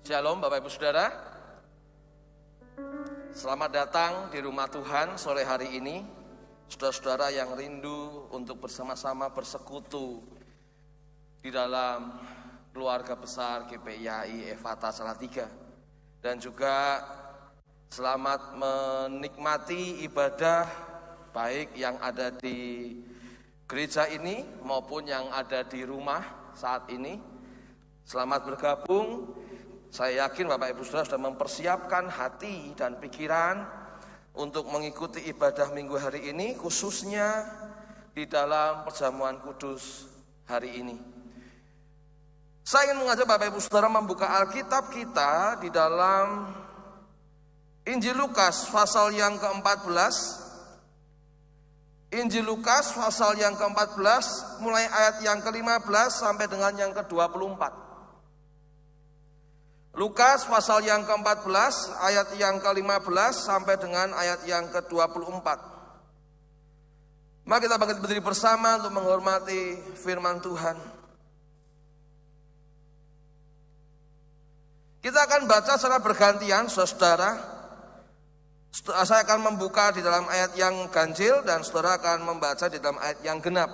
Shalom Bapak Ibu Saudara. Selamat datang di rumah Tuhan sore hari ini. Saudara-saudara yang rindu untuk bersama-sama bersekutu di dalam keluarga besar GPIAI Efata Salatiga. Dan juga selamat menikmati ibadah baik yang ada di gereja ini maupun yang ada di rumah saat ini. Selamat bergabung. Saya yakin Bapak Ibu Saudara sudah mempersiapkan hati dan pikiran untuk mengikuti ibadah minggu hari ini, khususnya di dalam perjamuan kudus hari ini. Saya ingin mengajak Bapak Ibu Saudara membuka Alkitab kita di dalam Injil Lukas pasal yang ke-14. Injil Lukas pasal yang ke-14 mulai ayat yang ke-15 sampai dengan yang ke-24. Lukas pasal yang ke-14 ayat yang ke-15 sampai dengan ayat yang ke-24. Mari kita bangkit berdiri bersama untuk menghormati firman Tuhan. Kita akan baca secara bergantian, saudara. Saya akan membuka di dalam ayat yang ganjil dan saudara akan membaca di dalam ayat yang genap.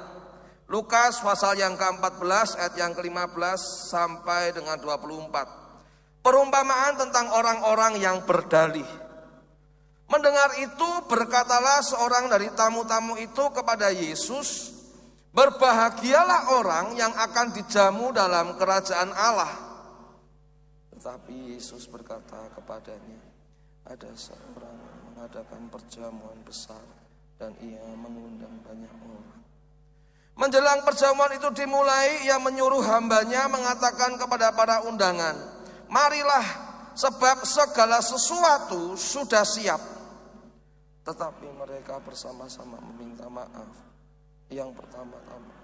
Lukas pasal yang ke-14 ayat yang ke-15 sampai dengan 24. Perumpamaan tentang orang-orang yang berdalih. Mendengar itu berkatalah seorang dari tamu-tamu itu kepada Yesus, "Berbahagialah orang yang akan dijamu dalam kerajaan Allah." Tetapi Yesus berkata kepadanya, "Ada seorang mengadakan perjamuan besar dan ia mengundang banyak orang. Menjelang perjamuan itu dimulai, ia menyuruh hambanya mengatakan kepada para undangan, 'Marilah, sebab segala sesuatu sudah siap.' Tetapi mereka bersama-sama meminta maaf. Yang pertama-tama,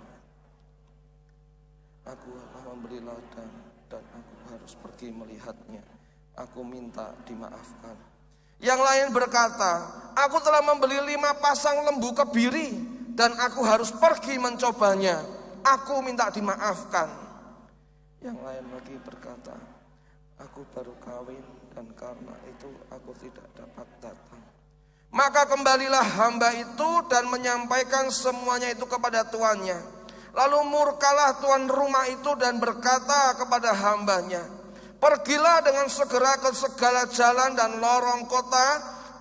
'Aku telah memberi ladang dan aku harus pergi melihatnya. Aku minta dimaafkan.' Yang lain berkata, 'Aku telah membeli 5 pasang lembu kebiri dan aku harus pergi mencobanya. Aku minta dimaafkan.' Yang lain lagi berkata, 'Aku baru kawin dan karena itu aku tidak dapat datang.' Maka kembalilah hamba itu dan menyampaikan semuanya itu kepada tuannya. Lalu murkalah tuan rumah itu dan berkata kepada hambanya, 'Pergilah dengan segera ke segala jalan dan lorong kota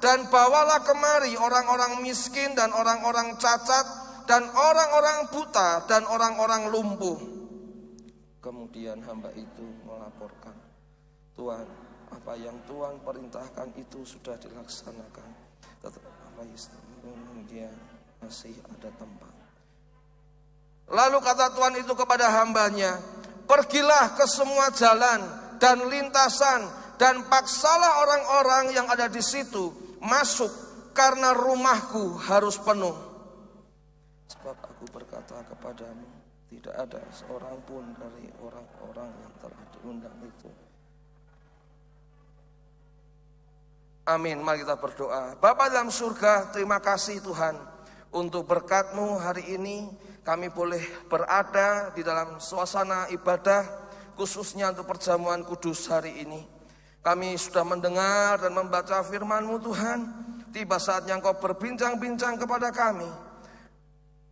dan bawalah kemari orang-orang miskin dan orang-orang cacat dan orang-orang buta dan orang-orang lumpuh.' Kemudian hamba itu melaporkan, 'Tuan, apa yang Tuan perintahkan itu sudah dilaksanakan. Tetapi dia masih ada tempat.' Lalu kata Tuan itu kepada hambanya, 'Pergilah ke semua jalan dan lintasan dan paksalah orang-orang yang ada di situ masuk, karena rumahku harus penuh. Sebab aku berkata kepadamu, tidak ada seorang pun dari orang-orang yang telah diundang itu.'" Amin. Mari kita berdoa. Bapa dalam surga, terima kasih Tuhan untuk berkat-Mu hari ini. Kami boleh berada di dalam suasana ibadah, khususnya untuk perjamuan kudus hari ini. Kami sudah mendengar dan membaca firman-Mu Tuhan. Tiba saatnya Engkau berbincang-bincang kepada kami.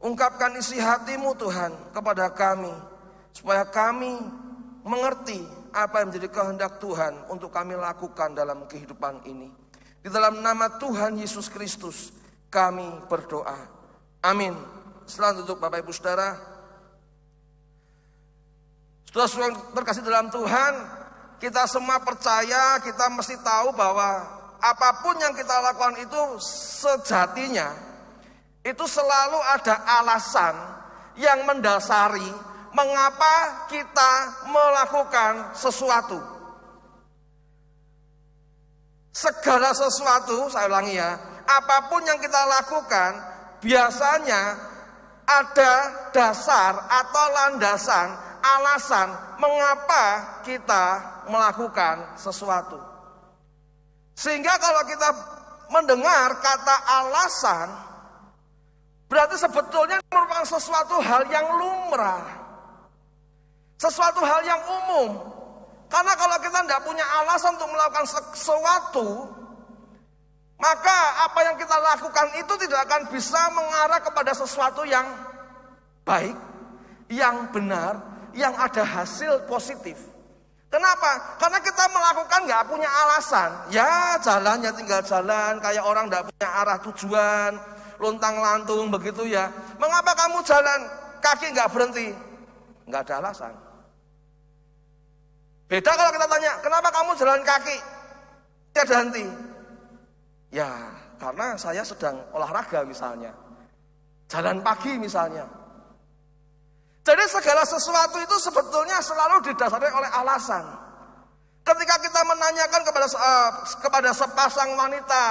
Ungkapkan isi hati-Mu Tuhan kepada kami, supaya kami mengerti apa yang menjadi kehendak Tuhan untuk kami lakukan dalam kehidupan ini. Di dalam nama Tuhan Yesus Kristus kami berdoa. Amin. Selamat duduk Bapak Ibu Saudara. Saudara terkasih dalam Tuhan, kita semua percaya, kita mesti tahu bahwa apapun yang kita lakukan itu sejatinya itu selalu ada alasan yang mendasari mengapa kita melakukan sesuatu. Segala sesuatu, saya ulangi ya, apapun yang kita lakukan biasanya ada dasar atau landasan, alasan mengapa kita melakukan sesuatu. Sehingga kalau kita mendengar kata alasan, berarti sebetulnya merupakan sesuatu hal yang lumrah, sesuatu hal yang umum. Karena kalau kita tidak punya alasan untuk melakukan sesuatu, maka apa yang kita lakukan itu tidak akan bisa mengarah kepada sesuatu yang baik, yang benar, yang ada hasil positif. Kenapa? Karena kita melakukan nggak punya alasan. Ya jalannya tinggal jalan, kayak orang nggak punya arah tujuan, lontang-lantung begitu ya. Mengapa kamu jalan kaki nggak berhenti? Nggak ada alasan. Beda kalau kita tanya, kenapa kamu jalan kaki tidak henti? Ya, karena saya sedang olahraga misalnya. Jalan pagi misalnya. Jadi segala sesuatu itu sebetulnya selalu didasari oleh alasan. Ketika kita menanyakan kepada sepasang wanita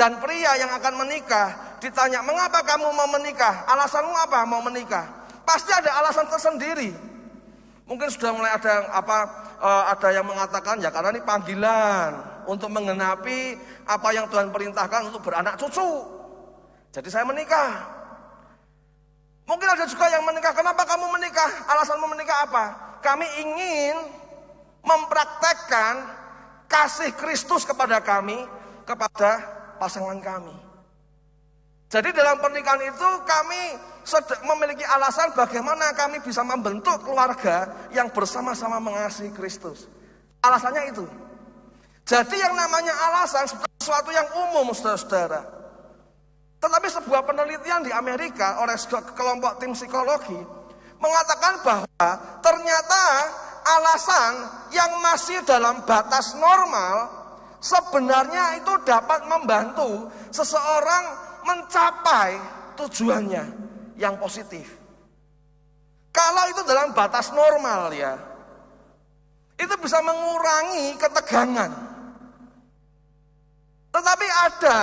dan pria yang akan menikah, ditanya, "Mengapa kamu mau menikah? Alasanmu apa mau menikah?" Pasti ada alasan tersendiri. Mungkin sudah mulai ada yang mengatakan, ya karena ini panggilan untuk menggenapi apa yang Tuhan perintahkan untuk beranak cucu. Jadi saya menikah. Mungkin ada juga yang menikah. Kenapa kamu menikah? Alasanmu menikah apa? Kami ingin mempraktekkan kasih Kristus kepada kami, kepada pasangan kami. Jadi dalam pernikahan itu kami memiliki alasan bagaimana kami bisa membentuk keluarga yang bersama-sama mengasihi Kristus. Alasannya itu. Jadi yang namanya alasan sesuatu yang umum, saudara-saudara. Tetapi sebuah penelitian di Amerika oleh kelompok tim psikologi mengatakan bahwa ternyata alasan yang masih dalam batas normal sebenarnya itu dapat membantu seseorang mencapai tujuannya yang positif. Kalau itu dalam batas normal ya, itu bisa mengurangi ketegangan. Tetapi ada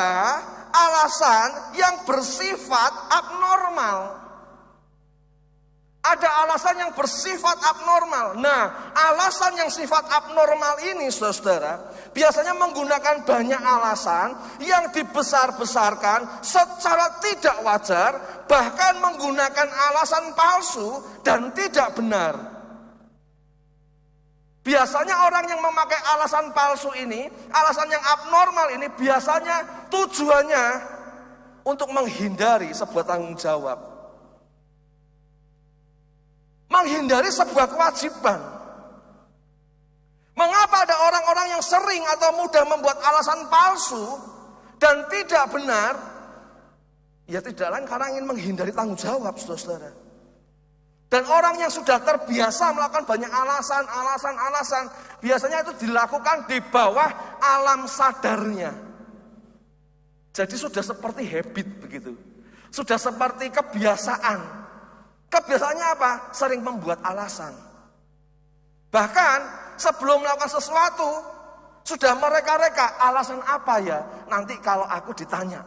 alasan yang bersifat abnormal. Ada alasan yang bersifat abnormal. Nah, alasan yang sifat abnormal ini, saudara, biasanya menggunakan banyak alasan yang dibesar-besarkan secara tidak wajar, bahkan menggunakan alasan palsu dan tidak benar. Biasanya orang yang memakai alasan palsu ini, alasan yang abnormal ini, biasanya tujuannya untuk menghindari sebuah tanggung jawab. Menghindari sebuah kewajiban. Mengapa ada orang-orang yang sering atau mudah membuat alasan palsu dan tidak benar? Ya tidak lain karena ingin menghindari tanggung jawab, saudara. Dan orang yang sudah terbiasa melakukan banyak alasan, biasanya itu dilakukan di bawah alam sadarnya. Jadi sudah seperti habit begitu. Sudah seperti kebiasaan. Kebiasaannya apa? Sering membuat alasan. Bahkan sebelum melakukan sesuatu, sudah mereka-reka alasan apa ya nanti kalau aku ditanya.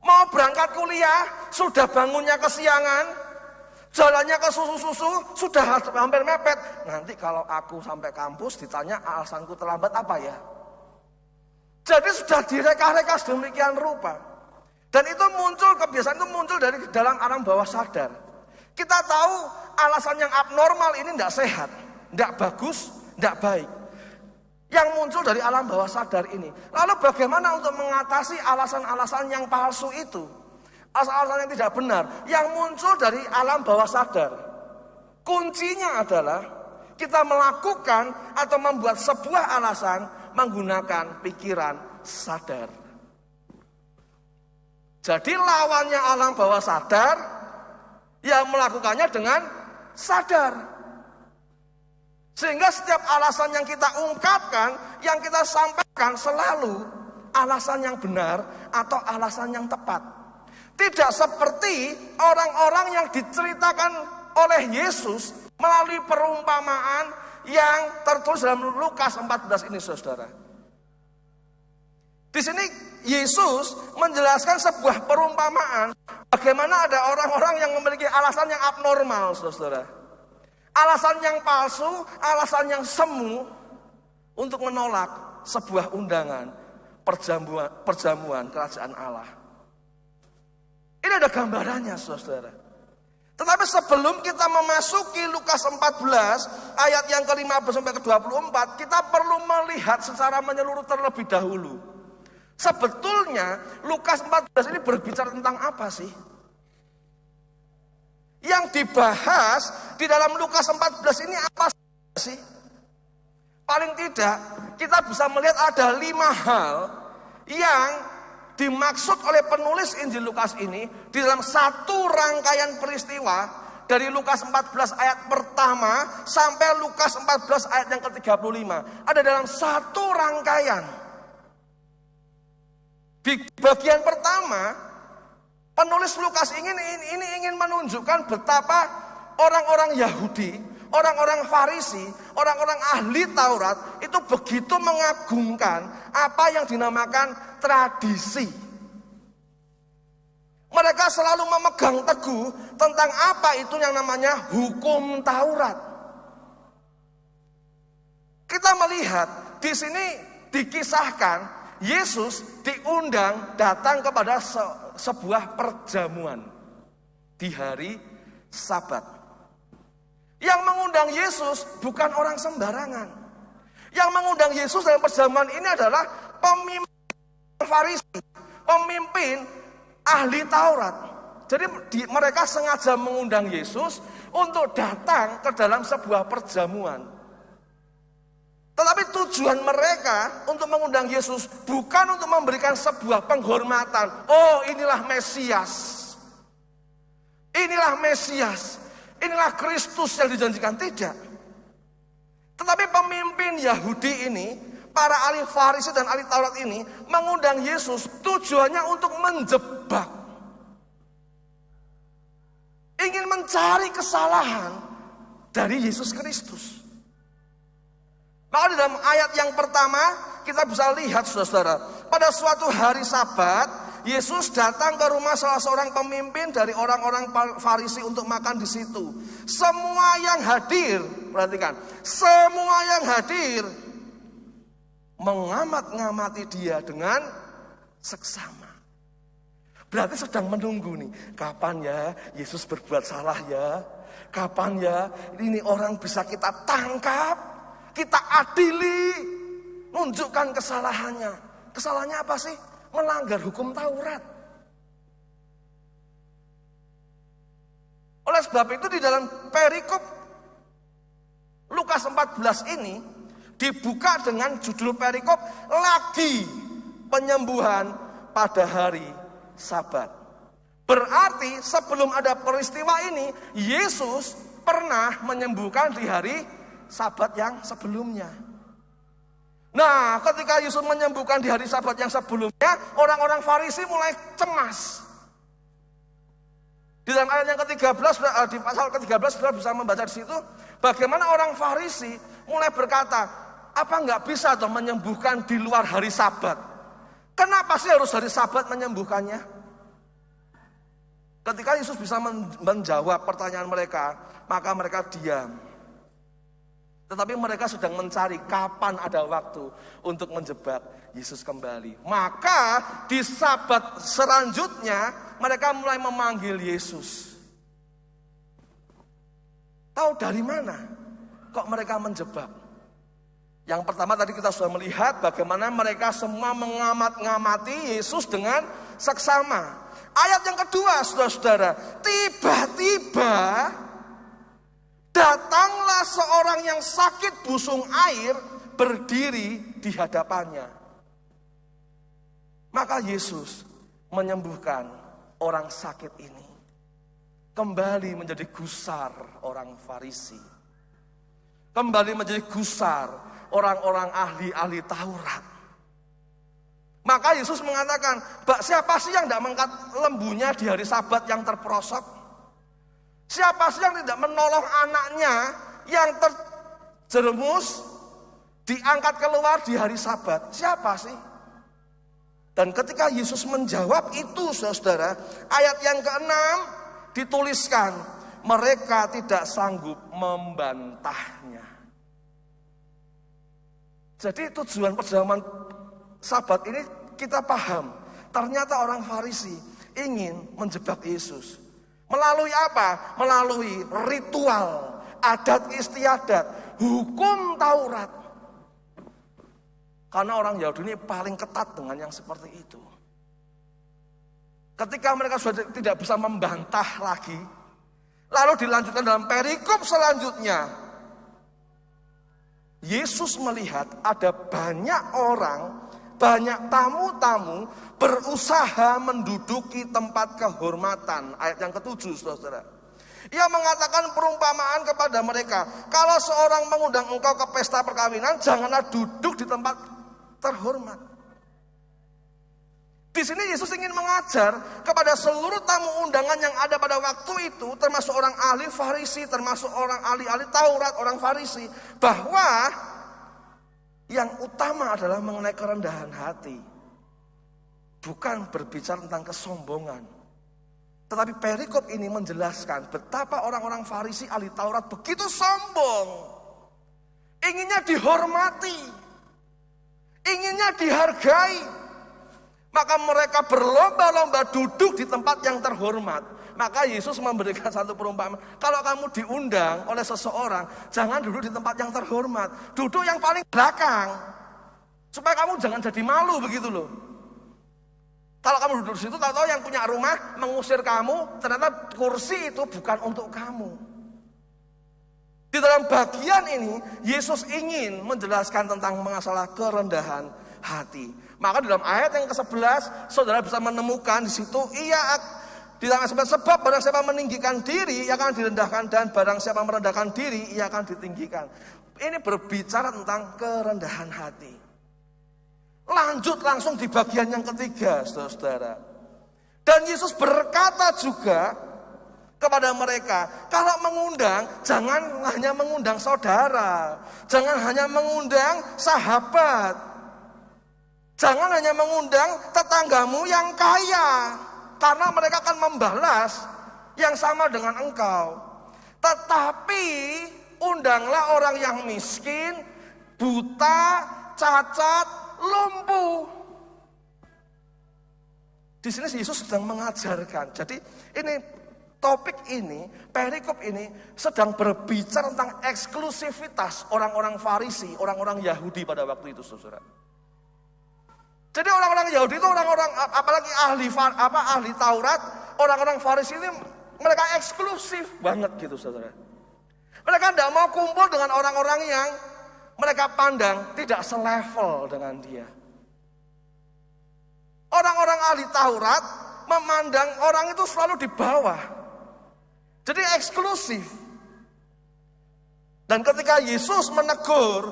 Mau berangkat kuliah, sudah bangunnya kesiangan, jalannya ke susu-susu, sudah hampir mepet. Nanti kalau aku sampai kampus ditanya alasanku terlambat apa ya? Jadi sudah direka-reka sedemikian rupa. Dan itu muncul, kebiasaan itu muncul dari dalam alam bawah sadar. Kita tahu alasan yang abnormal ini tidak sehat, tidak bagus, tidak baik. Yang muncul dari alam bawah sadar ini. Lalu bagaimana untuk mengatasi alasan-alasan yang palsu itu? Alasan-alasan yang tidak benar, yang muncul dari alam bawah sadar. Kuncinya adalah kita melakukan atau membuat sebuah alasan menggunakan pikiran sadar. Jadi lawannya alam bawah sadar, yang melakukannya dengan sadar. Sehingga setiap alasan yang kita ungkapkan, yang kita sampaikan selalu alasan yang benar atau alasan yang tepat. Tidak seperti orang-orang yang diceritakan oleh Yesus melalui perumpamaan yang tertulis dalam Lukas 14 ini, saudara. Di sini Yesus menjelaskan sebuah perumpamaan bagaimana ada orang-orang yang memiliki alasan yang abnormal, saudara. Alasan yang palsu, alasan yang semu untuk menolak sebuah undangan perjamuan kerajaan Allah. Ini ada gambarannya, saudara. Tetapi sebelum kita memasuki Lukas 14 ayat yang ke-15 sampai ke-24, kita perlu melihat secara menyeluruh terlebih dahulu. Sebetulnya Lukas 14 ini berbicara tentang apa sih? Yang dibahas di dalam Lukas 14 ini apa sih? Paling tidak kita bisa melihat ada 5 hal yang dimaksud oleh penulis Injil Lukas ini di dalam satu rangkaian peristiwa dari Lukas 14 ayat pertama sampai Lukas 14 ayat yang ke-35. Ada dalam satu rangkaian. Di bagian pertama penulis Lukas ini ingin menunjukkan betapa orang-orang Yahudi, orang-orang Farisi, orang-orang ahli Taurat itu begitu mengagungkan apa yang dinamakan tradisi. Mereka selalu memegang teguh tentang apa itu yang namanya hukum Taurat. Kita melihat di sini dikisahkan Yesus diundang datang kepada sebuah perjamuan di hari Sabat. Yang mengundang Yesus bukan orang sembarangan. Yang mengundang Yesus dalam perjamuan ini adalah pemimpin Farisi, pemimpin ahli Taurat. Jadi mereka sengaja mengundang Yesus untuk datang ke dalam sebuah perjamuan. Tetapi tujuan mereka untuk mengundang Yesus bukan untuk memberikan sebuah penghormatan. Oh, inilah Mesias. Inilah Mesias. Inilah Kristus yang dijanjikan. Tidak. Tetapi pemimpin Yahudi ini, para ahli Farisi dan ahli Taurat ini mengundang Yesus tujuannya untuk menjebak. Ingin mencari kesalahan dari Yesus Kristus. Maka di dalam ayat yang pertama kita bisa lihat saudara-saudara, pada suatu hari Sabat Yesus datang ke rumah salah seorang pemimpin dari orang-orang Farisi untuk makan di situ. Semua yang hadir, perhatikan, semua yang hadir mengamat-ngamati dia dengan seksama. Berarti sedang menunggu nih, kapan ya Yesus berbuat salah ya? Kapan ya ini orang bisa kita tangkap? Kita adili, nunjukkan kesalahannya. Kesalahannya apa sih? Melanggar hukum Taurat. Oleh sebab itu di dalam perikop Lukas 14 ini dibuka dengan judul perikop lagi penyembuhan pada hari Sabat. Berarti sebelum ada peristiwa ini Yesus pernah menyembuhkan di hari Sabat yang sebelumnya. Nah, ketika Yesus menyembuhkan di hari Sabat yang sebelumnya, orang-orang Farisi mulai cemas. Di dalam ayat yang ke-13, di pasal ke-13 sudah bisa membaca di situ, bagaimana orang Farisi mulai berkata, apa enggak bisa toh menyembuhkan di luar hari Sabat? Kenapa sih harus hari Sabat menyembuhkannya? Ketika Yesus bisa menjawab pertanyaan mereka, maka mereka diam. Tetapi mereka sedang mencari kapan ada waktu untuk menjebak Yesus kembali. Maka di Sabat selanjutnya mereka mulai memanggil Yesus. Tahu dari mana kok mereka menjebak? Yang pertama tadi kita sudah melihat bagaimana mereka semua mengamat-ngamati Yesus dengan seksama. Ayat yang kedua, saudara-saudara, tiba-tiba datanglah seorang yang sakit busung air berdiri di hadapannya. Maka Yesus menyembuhkan orang sakit ini. Kembali menjadi gusar orang Farisi. Kembali menjadi gusar orang-orang ahli-ahli Taurat. Maka Yesus mengatakan, siapa sih yang tidak mengangkat lembunya di hari Sabat yang terperosok? Siapa sih yang tidak menolong anaknya yang terjerumus diangkat keluar di hari Sabat? Siapa sih? Dan ketika Yesus menjawab itu, saudara, ayat yang ke-6 dituliskan, mereka tidak sanggup membantahnya. Jadi tujuan perjamuan Sabat ini kita paham. Ternyata orang Farisi ingin menjebak Yesus. Melalui apa? Melalui ritual, adat istiadat, hukum Taurat. Karena orang Yahudi ini paling ketat dengan yang seperti itu. Ketika mereka sudah tidak bisa membantah lagi, lalu dilanjutkan dalam perikop selanjutnya. Yesus melihat ada banyak orang, banyak tamu-tamu berusaha menduduki tempat kehormatan. Ayat yang ke-7, saudara. Ia mengatakan perumpamaan kepada mereka, kalau seorang mengundang engkau ke pesta perkawinan, janganlah duduk di tempat terhormat. Di sini Yesus ingin mengajar kepada seluruh tamu undangan yang ada pada waktu itu, termasuk orang ahli Farisi, termasuk orang ahli-ahli Taurat, orang Farisi, bahwa yang utama adalah mengenai kerendahan hati. Bukan berbicara tentang kesombongan. Tetapi perikop ini menjelaskan betapa orang-orang Farisi, ahli Taurat begitu sombong. Inginnya dihormati, inginnya dihargai. Maka mereka berlomba-lomba duduk di tempat yang terhormat. Maka Yesus memberikan satu perumpamaan. Kalau kamu diundang oleh seseorang, jangan duduk di tempat yang terhormat. Duduk yang paling belakang. Supaya kamu jangan jadi malu begitu loh. Kalau kamu duduk di situ, tahu-tahu yang punya rumah mengusir kamu, ternyata kursi itu bukan untuk kamu. Di dalam bagian ini, Yesus ingin menjelaskan tentang masalah kerendahan hati. Maka dalam ayat yang ke-11, saudara bisa menemukan di situ, di dalam ayat 11, sebab barang siapa meninggikan diri, ia akan direndahkan, dan barang siapa merendahkan diri, ia akan ditinggikan. Ini berbicara tentang kerendahan hati. Lanjut langsung di bagian yang ketiga, saudara. Dan Yesus berkata juga kepada mereka, kalau mengundang, jangan hanya mengundang saudara, jangan hanya mengundang sahabat, jangan hanya mengundang tetanggamu yang kaya, karena mereka akan membalas yang sama dengan engkau. Tetapi undanglah orang yang miskin, buta, cacat, lumpuh. Di sini Yesus sedang mengajarkan. Jadi ini topik ini, perikop ini sedang berbicara tentang eksklusivitas orang-orang Farisi, orang-orang Yahudi pada waktu itu, saudara. Jadi orang-orang Yahudi itu orang-orang, apalagi ahli Taurat, orang-orang Farisi ini mereka eksklusif banget gitu, saudara. Mereka tidak mau kumpul dengan orang-orang yang mereka pandang tidak selevel dengan dia. Orang-orang ahli Taurat memandang orang itu selalu di bawah. Jadi eksklusif. Dan ketika Yesus menegur,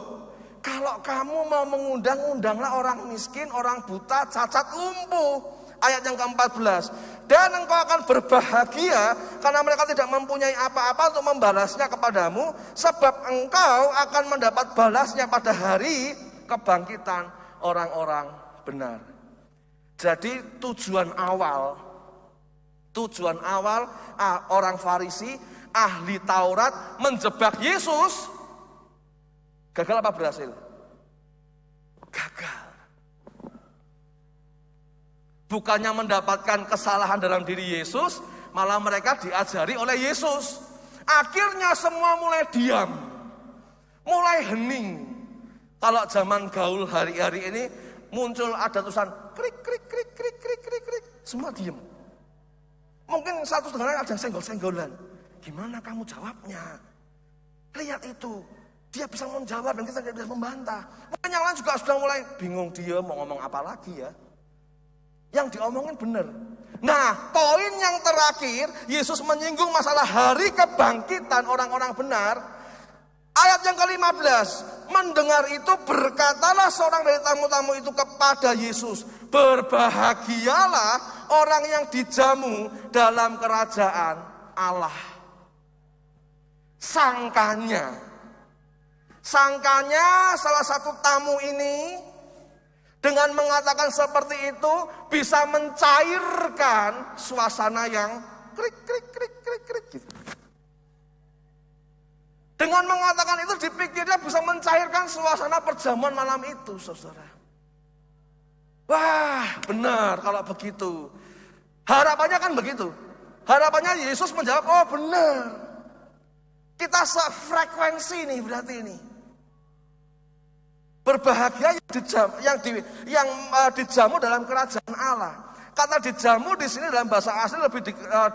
kalau kamu mau mengundang, undanglah orang miskin, orang buta, cacat, lumpuh. Ayat yang ke-14. Dan engkau akan berbahagia karena mereka tidak mempunyai apa-apa untuk membalasnya kepadamu, sebab engkau akan mendapat balasnya pada hari kebangkitan orang-orang benar. Jadi tujuan awal orang Farisi, ahli Taurat menjebak Yesus, gagal apa berhasil? Gagal. Bukannya mendapatkan kesalahan dalam diri Yesus, malah mereka diajari oleh Yesus. Akhirnya semua mulai diam, mulai hening. Kalau zaman gaul hari-hari ini muncul ada tulisan krik krik krik krik krik krik krik, semua diam. Mungkin satu dengan lain ada senggol-senggolan. Gimana kamu jawabnya? Lihat itu, dia bisa menjawab dan kita tidak bisa membantah. Mungkin yang lain juga sudah mulai bingung, dia mau ngomong apa lagi ya? Yang diomongin benar. Nah, poin yang terakhir, Yesus menyinggung masalah hari kebangkitan orang-orang benar. Ayat yang ke-15, mendengar itu berkatalah seorang dari tamu-tamu itu kepada Yesus, berbahagialah orang yang dijamu dalam kerajaan Allah. Sangkanya salah satu tamu ini dengan mengatakan seperti itu bisa mencairkan suasana yang krik krik krik krik krik gitu. Dengan mengatakan itu dipikirnya bisa mencairkan suasana perjamuan malam itu, saudara. Wah, benar kalau begitu. Harapannya kan begitu. Harapannya Yesus menjawab, oh benar. Kita sefrekuensi nih berarti ini. Berbahagia yang dijamu dalam kerajaan Allah. Kata dijamu di sini dalam bahasa asli lebih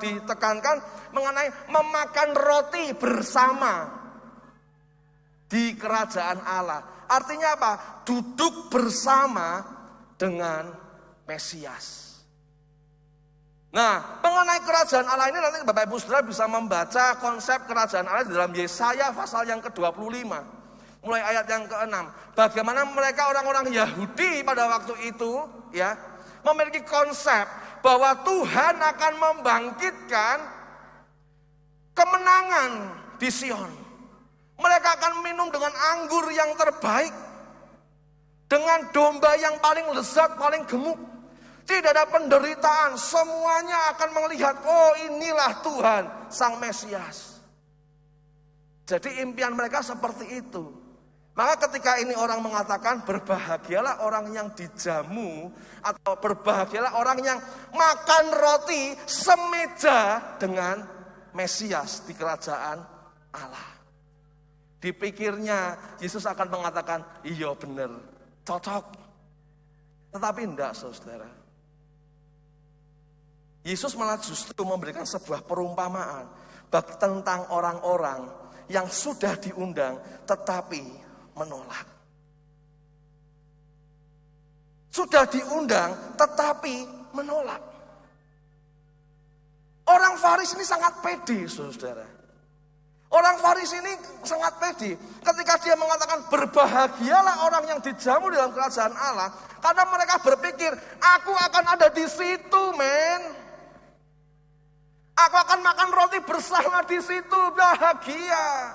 ditekankan mengenai memakan roti bersama di kerajaan Allah. Artinya apa? Duduk bersama dengan Mesias. Nah, mengenai kerajaan Allah ini nanti Bapak Ibu Saudara bisa membaca konsep kerajaan Allah di dalam Yesaya pasal yang ke-25. Mulai ayat yang ke-6. Bagaimana mereka orang-orang Yahudi pada waktu itu ya memiliki konsep bahwa Tuhan akan membangkitkan kemenangan di Sion. Mereka akan minum dengan anggur yang terbaik, dengan domba yang paling lezat, paling gemuk. Tidak ada penderitaan, semuanya akan melihat, oh inilah Tuhan, Sang Mesias. Jadi impian mereka seperti itu. Maka ketika ini orang mengatakan berbahagialah orang yang dijamu, atau berbahagialah orang yang makan roti semeja dengan Mesias di kerajaan Allah. Dipikirnya Yesus akan mengatakan, iya benar, cocok. Tetapi enggak, saudara. Yesus malah justru memberikan sebuah perumpamaan tentang orang-orang yang sudah diundang tetapi menolak. Sudah diundang tetapi menolak. Orang Farisi ini sangat pede, saudara. Orang Farisi ini sangat pede ketika dia mengatakan berbahagialah orang yang dijamu dalam kerajaan Allah, karena mereka berpikir aku akan ada di situ, men. Aku akan makan roti bersama di situ, bahagia.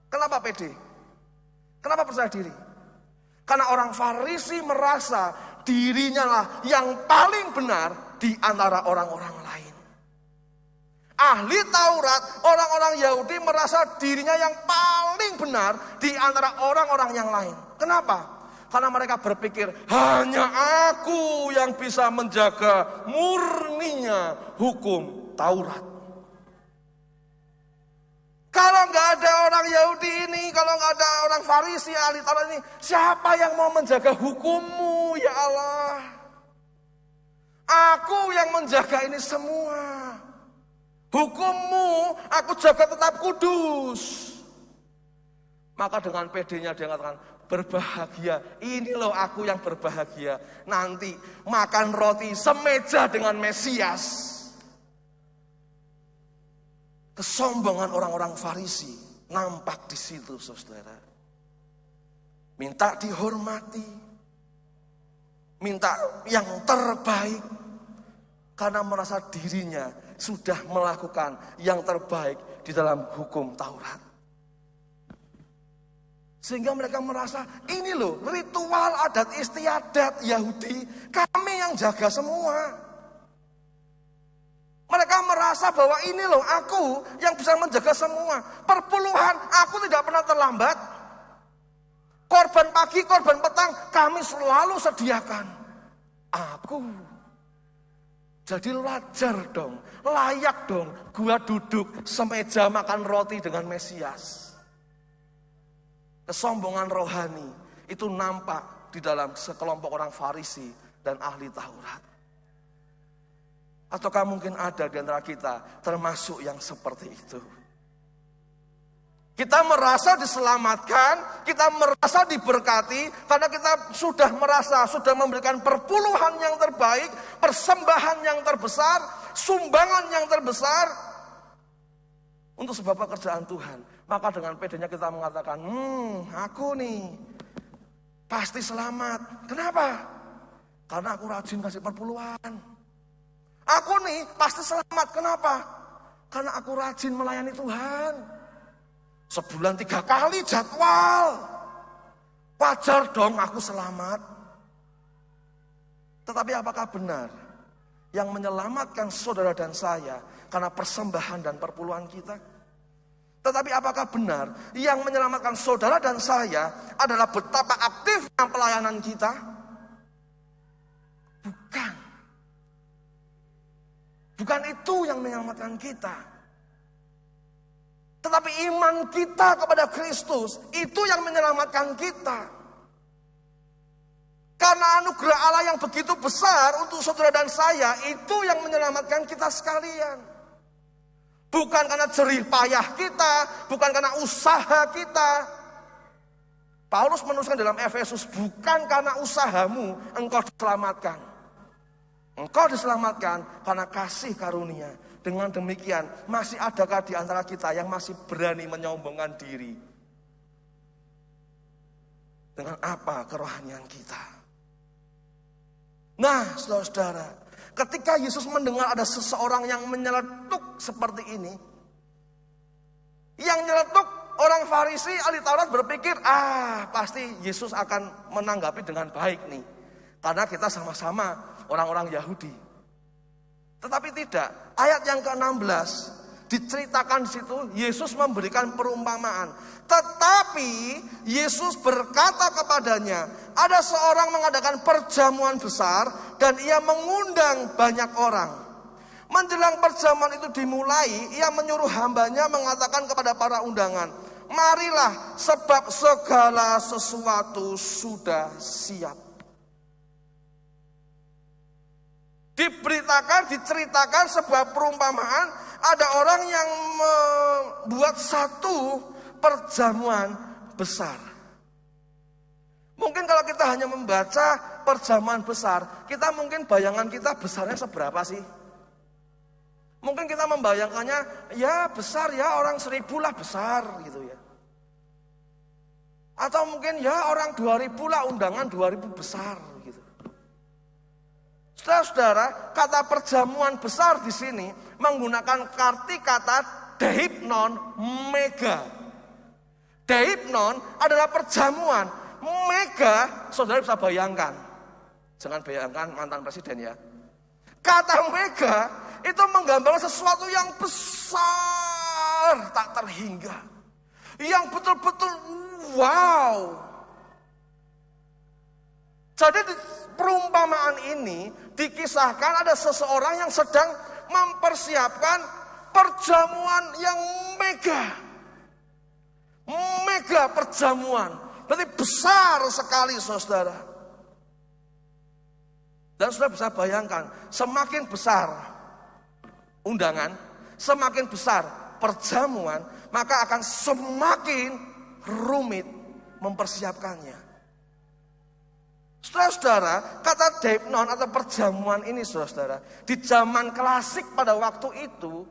Kenapa pede? Kenapa percaya diri? Karena orang Farisi merasa dirinya lah yang paling benar di antara orang-orang lain. Ahli Taurat, orang-orang Yahudi merasa dirinya yang paling benar di antara orang-orang yang lain. Kenapa? Karena mereka berpikir hanya aku yang bisa menjaga murninya hukum Taurat. Kalau nggak ada orang Yahudi ini, kalau nggak ada orang Farisi, ahli Taurat ini, siapa yang mau menjaga hukummu, ya Allah? Aku yang menjaga ini semua. Hukummu aku jaga tetap kudus. Maka dengan pedenya dia mengatakan, berbahagia, ini loh aku yang berbahagia. Nanti makan roti semeja dengan Mesias. Kesombongan orang-orang Farisi nampak di situ, saudara. Minta dihormati, minta yang terbaik, karena merasa dirinya sudah melakukan yang terbaik di dalam hukum Taurat. Sehingga mereka merasa, ini loh ritual adat istiadat Yahudi, kami yang jaga semua. Mereka merasa bahwa ini loh aku yang bisa menjaga semua. Perpuluhan aku tidak pernah terlambat. Korban pagi, korban petang kami selalu sediakan. Aku. Jadi wajar dong, layak dong gua duduk semeja makan roti dengan Mesias. Kesombongan rohani itu nampak di dalam sekelompok orang Farisi dan ahli Taurat. Ataukah mungkin ada di antara kita termasuk yang seperti itu? Kita merasa diselamatkan, kita merasa diberkati, karena kita sudah merasa, sudah memberikan perpuluhan yang terbaik, persembahan yang terbesar, sumbangan yang terbesar, untuk sebab pekerjaan Tuhan. Maka dengan pedenya kita mengatakan, aku nih pasti selamat. Kenapa? Karena aku rajin kasih perpuluhan. Aku nih pasti selamat. Kenapa? Karena aku rajin melayani Tuhan. Sebulan 3 kali jadwal. Wajar dong aku selamat. Tetapi apakah benar yang menyelamatkan saudara dan saya karena persembahan dan perpuluhan kita? Tetapi apakah benar yang menyelamatkan saudara dan saya adalah betapa aktifnya pelayanan kita? Bukan. Bukan itu yang menyelamatkan kita. Tetapi iman kita kepada Kristus, itu yang menyelamatkan kita. Karena anugerah Allah yang begitu besar untuk saudara dan saya, itu yang menyelamatkan kita sekalian. Bukan karena jerih payah kita, bukan karena usaha kita. Paulus menuliskan dalam Efesus, bukan karena usahamu engkau diselamatkan. Engkau diselamatkan karena kasih karunia. Dengan demikian, masih adakah di antara kita yang masih berani menyombongkan diri? Dengan apa kerohanian kita? Nah, saudara-saudara, ketika Yesus mendengar ada seseorang yang menyeletuk seperti ini, yang nyeletuk orang Farisi, ahli Taurat berpikir, pasti Yesus akan menanggapi dengan baik nih. Karena kita sama-sama orang-orang Yahudi. Tetapi tidak, ayat yang ke-16 diceritakan di situ, Yesus memberikan perumpamaan. Tetapi Yesus berkata kepadanya, ada seorang mengadakan perjamuan besar dan ia mengundang banyak orang. Menjelang perjamuan itu dimulai, ia menyuruh hambanya mengatakan kepada para undangan, marilah sebab segala sesuatu sudah siap. Diceritakan sebuah perumpamaan, ada orang yang membuat satu perjamuan besar. Mungkin kalau kita hanya membaca perjamuan besar, kita mungkin bayangan kita besarnya seberapa sih? Mungkin kita membayangkannya, ya besar ya orang 1000 lah besar gitu ya. Atau mungkin ya orang 2000 lah, undangan 2000 besar gitu. Saudara-saudara, kata perjamuan besar di sini menggunakan arti kata deipnon mega. Deipnon adalah perjamuan, mega, saudara bisa bayangkan. Jangan bayangkan mantan presiden ya. Kata mega itu menggambarkan sesuatu yang besar, tak terhingga. Yang betul-betul wow. Jadi di perumpamaan ini dikisahkan ada seseorang yang sedang mempersiapkan perjamuan yang mega. Mega perjamuan. Berarti besar sekali saudara. Dan saudara bisa bayangkan, semakin besar undangan, semakin besar perjamuan, maka akan semakin rumit mempersiapkannya. Saudara-saudara, kata deipnon atau perjamuan ini saudara, di zaman klasik pada waktu itu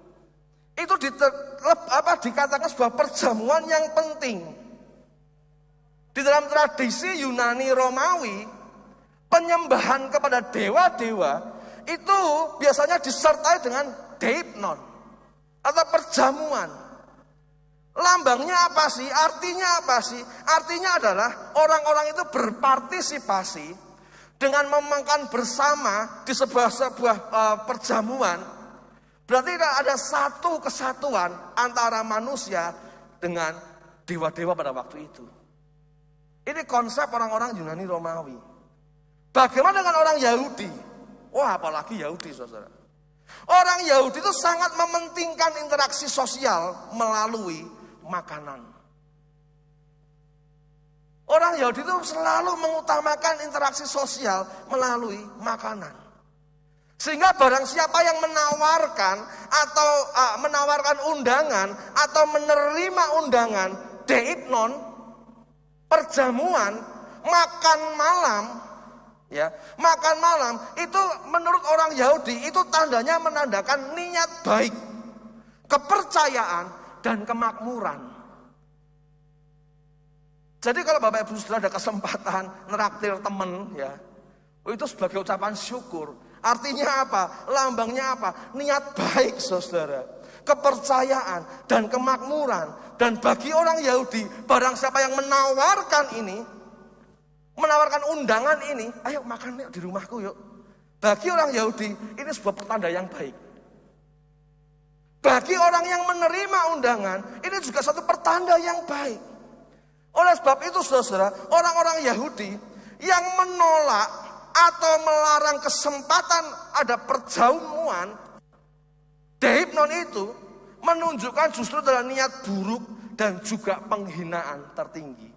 dikatakan sebuah perjamuan yang penting. Di dalam tradisi Yunani Romawi, penyembahan kepada dewa-dewa itu biasanya disertai dengan deipnon atau perjamuan. Lambangnya apa sih? Artinya apa sih? Artinya adalah orang-orang itu berpartisipasi dengan memakan bersama di sebuah perjamuan. Berarti ada satu kesatuan antara manusia dengan dewa-dewa pada waktu itu. Ini konsep orang-orang Yunani Romawi. Bagaimana dengan orang Yahudi? Wah, apalagi Yahudi, saudara. Orang Yahudi itu sangat mementingkan interaksi sosial melalui makanan. Orang Yahudi itu selalu mengutamakan interaksi sosial melalui makanan. Sehingga barang siapa yang menawarkan atau menawarkan undangan atau menerima undangan deipnon, perjamuan, makan malam, ya, makan malam itu menurut orang Yahudi itu tandanya menandakan niat baik, kepercayaan dan kemakmuran. Jadi kalau Bapak Ibu Saudara ada kesempatan neraktir teman ya, itu sebagai ucapan syukur. Artinya apa? Lambangnya apa? Niat baik saudara, kepercayaan dan kemakmuran. Dan bagi orang Yahudi, barang siapa yang menawarkan ini, menawarkan undangan ini, ayo makan yuk di rumahku yuk. Bagi orang Yahudi, ini sebuah pertanda yang baik. Bagi orang yang menerima undangan, ini juga satu pertanda yang baik. Oleh sebab itu saudara, orang-orang Yahudi yang menolak atau melarang kesempatan ada perjamuan, Deipnon itu menunjukkan justru adalah niat buruk dan juga penghinaan tertinggi.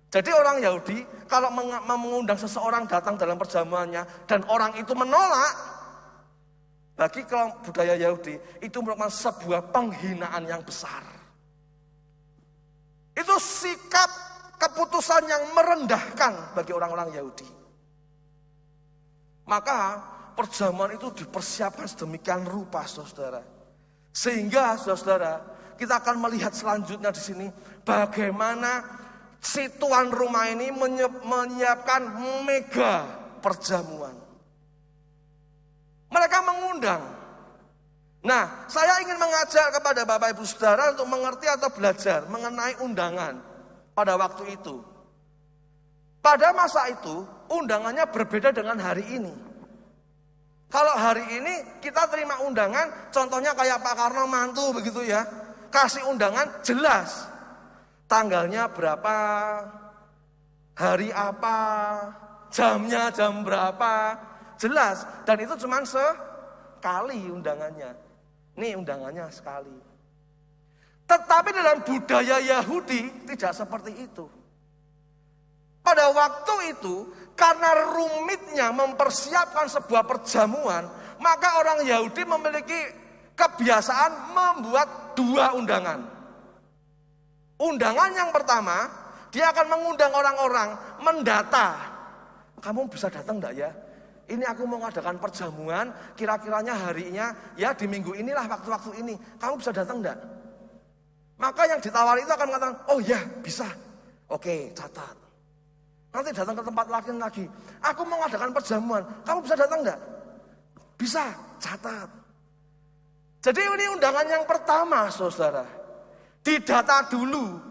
Jadi orang Yahudi kalau mengundang seseorang datang dalam perjamuannya dan orang itu menolak, bagi kelompok budaya Yahudi itu merupakan sebuah penghinaan yang besar. Itu sikap keputusan yang merendahkan bagi orang-orang Yahudi. Maka perjamuan itu dipersiapkan sedemikian rupa, saudara. Sehingga, saudara, kita akan melihat selanjutnya di sini bagaimana si tuan rumah ini menyiapkan mega perjamuan. Mereka mengundang. Nah, saya ingin mengajak kepada Bapak Ibu Saudara untuk mengerti atau belajar mengenai undangan pada waktu itu. Pada masa itu, undangannya berbeda dengan hari ini. Kalau hari ini kita terima undangan, contohnya kayak Pak Karno mantu begitu ya. Kasih undangan jelas. Tanggalnya berapa, hari apa, jamnya jam berapa, jelas. Dan itu cuma sekali undangannya. Ini undangannya sekali. Tetapi dalam budaya Yahudi tidak seperti itu. Pada waktu itu, karena rumitnya mempersiapkan sebuah perjamuan, maka orang Yahudi memiliki kebiasaan membuat 2 undangan. Undangan yang pertama, dia akan mengundang orang-orang mendata. Kamu bisa datang enggak ya? Ini aku mau mengadakan perjamuan, kira-kiranya harinya ya di minggu inilah waktu-waktu ini. Kamu bisa datang enggak? Maka yang ditawari itu akan mengatakan, oh ya bisa. Oke, catat. Nanti datang ke tempat lagi. Aku mau mengadakan perjamuan, kamu bisa datang enggak? Bisa, catat. Jadi ini undangan yang pertama, saudara. Didata dulu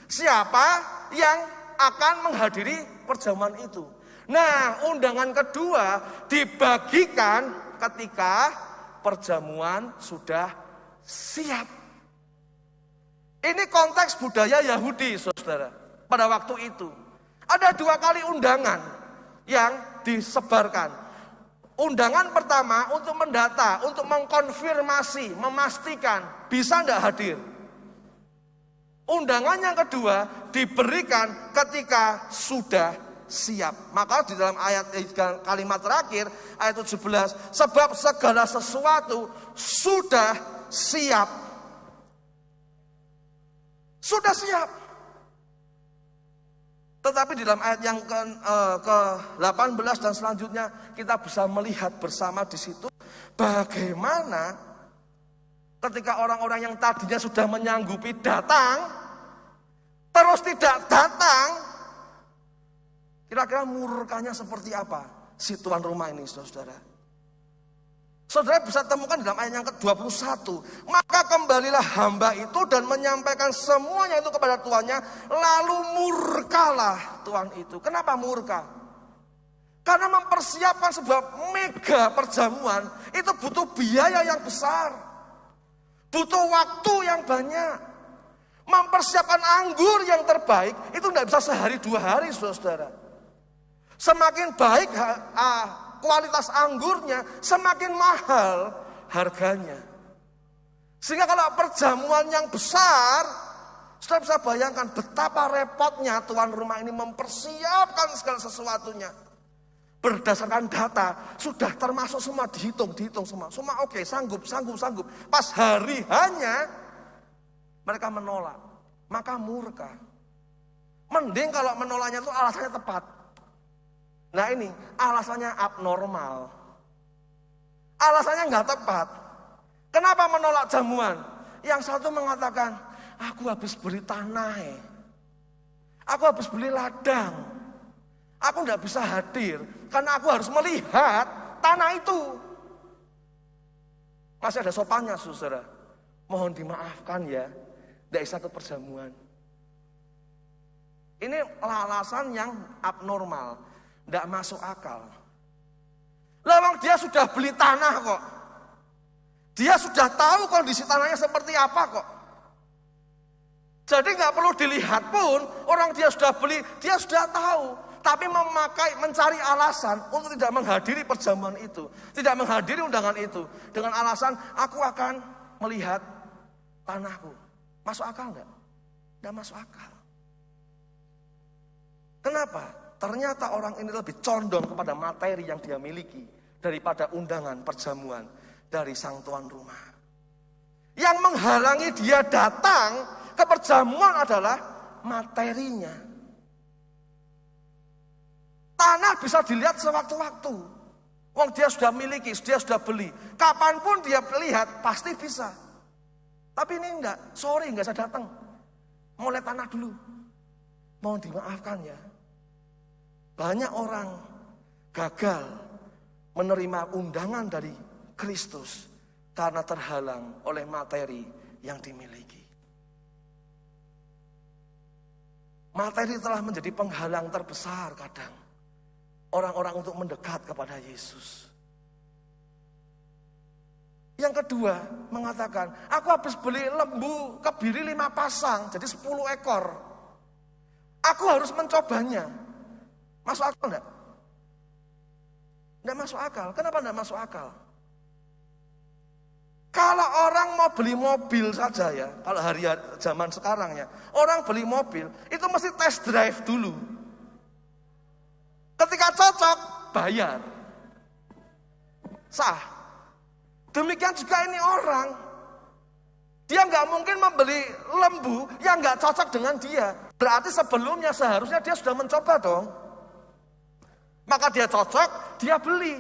siapa yang akan menghadiri perjamuan itu. Nah, undangan kedua dibagikan ketika perjamuan sudah siap. Ini konteks budaya Yahudi, saudara. Pada waktu itu ada 2 kali undangan yang disebarkan. Undangan pertama untuk mendata, untuk mengkonfirmasi, memastikan bisa tidak hadir. Undangan yang kedua diberikan ketika sudah siap. Maka di dalam kalimat terakhir ayat 17, sebab segala sesuatu sudah siap. Sudah siap. Tetapi di dalam ayat yang ke-18 dan selanjutnya kita bisa melihat bersama di situ bagaimana ketika orang-orang yang tadinya sudah menyanggupi datang, terus tidak datang, kira-kira murkanya seperti apa si tuan rumah ini, saudara? Saudara bisa temukan dalam ayat yang ke-21. Maka kembalilah hamba itu dan menyampaikan semuanya itu kepada tuannya, lalu murkalah tuan itu. Kenapa murka? Karena mempersiapkan sebuah mega perjamuan itu butuh biaya yang besar. Butuh waktu yang banyak. Mempersiapkan anggur yang terbaik itu tidak bisa sehari 2 hari, saudara. Semakin baik kualitas anggurnya, semakin mahal harganya. Sehingga kalau perjamuan yang besar, saudara bisa bayangkan betapa repotnya tuan rumah ini mempersiapkan segala sesuatunya. Berdasarkan data, sudah termasuk semua, dihitung semua. Semua oke, sanggup. Pas hari hanya, mereka menolak. Maka murka. Mending kalau menolaknya itu alasannya tepat. Nah ini, alasannya abnormal. Alasannya nggak tepat. Kenapa menolak jamuan? Yang satu mengatakan, aku habis beli tanah. Aku habis beli ladang. Aku tidak bisa hadir karena aku harus melihat tanah itu. Masih ada sopannya, saudara. Mohon dimaafkan ya, tidak bisa ke perjamuan. Ini alasan yang abnormal, tidak masuk akal. Lawang dia sudah beli tanah kok. Dia sudah tahu kondisi tanahnya seperti apa kok. Jadi nggak perlu dilihat pun, orang dia sudah beli, dia sudah tahu. Tapi mencari alasan untuk tidak menghadiri perjamuan itu, tidak menghadiri undangan itu, dengan alasan aku akan melihat tanahku. Masuk akal nggak? Nggak masuk akal. Kenapa? Ternyata orang ini lebih condong kepada materi yang dia miliki daripada undangan perjamuan dari sang tuan rumah. Yang menghalangi dia datang ke perjamuan adalah materinya. Tanah bisa dilihat sewaktu-waktu. Wong dia sudah miliki, dia sudah beli. Kapanpun dia lihat, pasti bisa. Tapi ini enggak, sorry enggak saya datang. Mau lihat tanah dulu. Mohon dimaafkan ya. Banyak orang gagal menerima undangan dari Kristus karena terhalang oleh materi yang dimiliki. Materi telah menjadi penghalang terbesar kadang orang-orang untuk mendekat kepada Yesus. Yang kedua mengatakan, aku habis beli lembu kebiri 5 pasang, jadi 10 ekor. Aku harus mencobanya. Masuk akal enggak? Enggak masuk akal. Kenapa enggak masuk akal? Kalau orang mau beli mobil saja ya, kalau hari zaman sekarang ya, orang beli mobil itu mesti test drive dulu. Ketika cocok, bayar. Sah. Demikian juga ini orang. Dia nggak mungkin membeli lembu yang nggak cocok dengan dia. Berarti sebelumnya seharusnya dia sudah mencoba dong. Maka dia cocok, dia beli.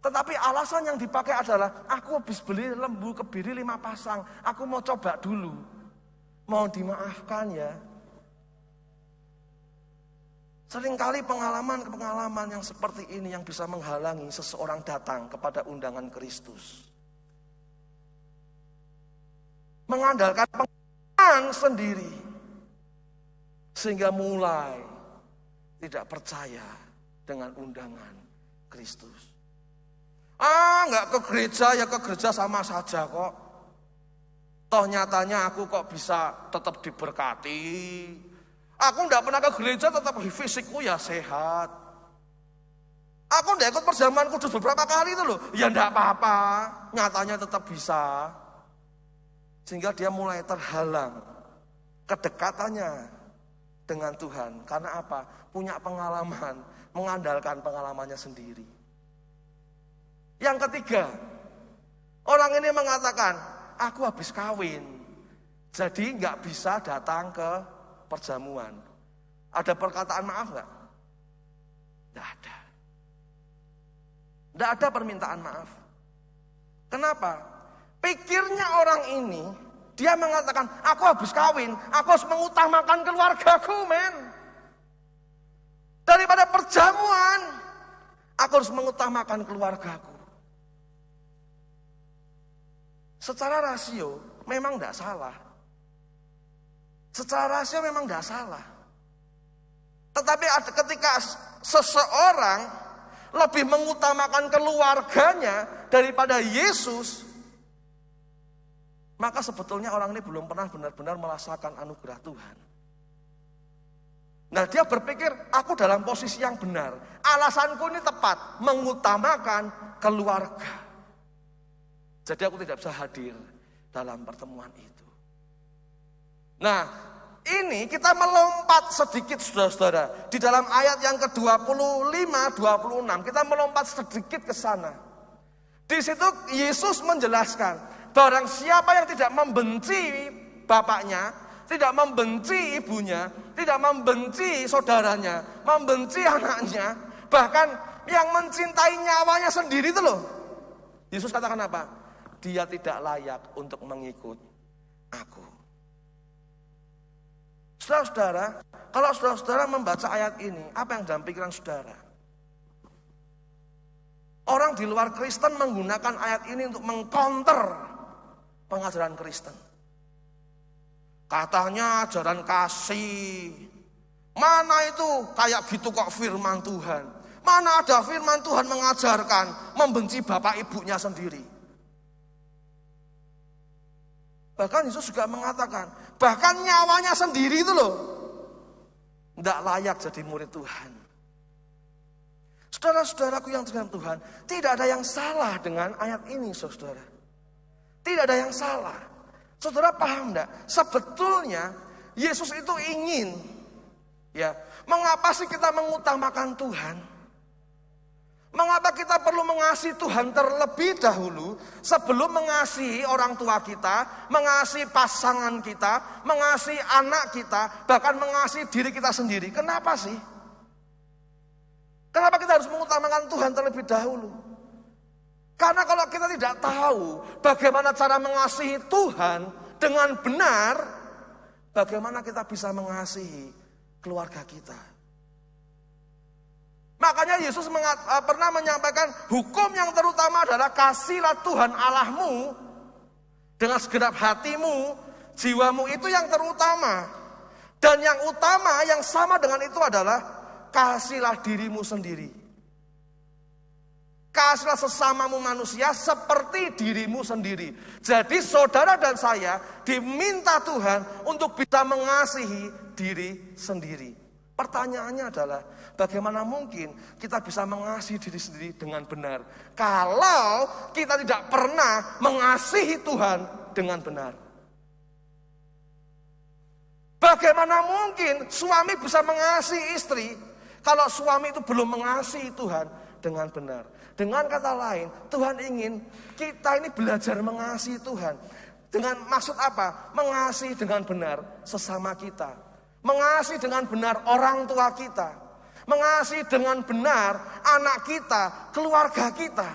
Tetapi alasan yang dipakai adalah, aku habis beli lembu kebiri 5 pasang, aku mau coba dulu. Mohon dimaafkan ya. Seringkali pengalaman yang seperti ini yang bisa menghalangi seseorang datang kepada undangan Kristus. Mengandalkan pengalaman sendiri. Sehingga mulai tidak percaya dengan undangan Kristus. Enggak ke gereja, ya ke gereja sama saja kok. Toh nyatanya aku kok bisa tetap diberkati. Aku enggak pernah ke gereja, tetap fisikku ya sehat. Aku enggak ikut perjamuan kudus beberapa kali itu loh. Ya enggak apa-apa, nyatanya tetap bisa. Sehingga dia mulai terhalang kedekatannya dengan Tuhan. Karena apa? Punya pengalaman, mengandalkan pengalamannya sendiri. Yang ketiga, orang ini mengatakan, aku habis kawin, jadi nggak bisa datang ke perjamuan. Ada perkataan maaf nggak? Nggak ada. Nggak ada permintaan maaf. Kenapa? Pikirnya orang ini, dia mengatakan, aku habis kawin, aku harus mengutamakan keluargaku, men. Daripada perjamuan, aku harus mengutamakan keluargaku. Secara rasio memang tidak salah. Secara rasio memang tidak salah. Tetapi ketika seseorang lebih mengutamakan keluarganya daripada Yesus, maka sebetulnya orang ini belum pernah benar-benar merasakan anugerah Tuhan. Nah, dia berpikir, aku dalam posisi yang benar. Alasanku ini tepat, mengutamakan keluarga. Jadi aku tidak bisa hadir dalam pertemuan itu. Nah, ini kita melompat sedikit saudara-saudara. Di dalam ayat yang ke-25-26, kita melompat sedikit ke sana. Di situ Yesus menjelaskan, barang siapa yang tidak membenci bapaknya, tidak membenci ibunya, tidak membenci saudaranya, membenci anaknya, bahkan yang mencintai nyawanya sendiri itu loh. Yesus katakan apa? Dia tidak layak untuk mengikut aku. Saudara-saudara, kalau saudara-saudara membaca ayat ini, apa yang dalam pikiran saudara? Orang di luar Kristen menggunakan ayat ini untuk mengcounter pengajaran Kristen. Katanya ajaran kasih. Mana itu kayak gitu kok firman Tuhan? Mana ada firman Tuhan mengajarkan membenci bapak ibunya sendiri? Bahkan Yesus juga mengatakan, bahkan nyawanya sendiri itu loh, tidak layak jadi murid Tuhan. Saudara-saudaraku yang dengan Tuhan, tidak ada yang salah dengan ayat ini, saudara. Tidak ada yang salah. Saudara paham enggak? Sebetulnya Yesus itu ingin, ya, mengapa sih kita mengutamakan Tuhan? Mengapa kita perlu mengasihi Tuhan terlebih dahulu sebelum mengasihi orang tua kita, mengasihi pasangan kita, mengasihi anak kita, bahkan mengasihi diri kita sendiri? Kenapa sih? Kenapa kita harus mengutamakan Tuhan terlebih dahulu? Karena kalau kita tidak tahu bagaimana cara mengasihi Tuhan dengan benar, bagaimana kita bisa mengasihi keluarga kita? Makanya Yesus pernah menyampaikan hukum yang terutama adalah kasihlah Tuhan Allahmu dengan segenap hatimu, jiwamu, itu yang terutama. Dan yang utama, yang sama dengan itu adalah kasihlah dirimu sendiri. Kasihlah sesamamu manusia seperti dirimu sendiri. Jadi saudara dan saya diminta Tuhan untuk bisa mengasihi diri sendiri. Pertanyaannya adalah, bagaimana mungkin kita bisa mengasihi diri sendiri dengan benar kalau kita tidak pernah mengasihi Tuhan dengan benar? Bagaimana mungkin suami bisa mengasihi istri kalau suami itu belum mengasihi Tuhan dengan benar? Dengan kata lain, Tuhan ingin kita ini belajar mengasihi Tuhan. Dengan maksud apa? Mengasihi dengan benar sesama kita. Mengasihi dengan benar orang tua kita. Mengasihi dengan benar anak kita, keluarga kita.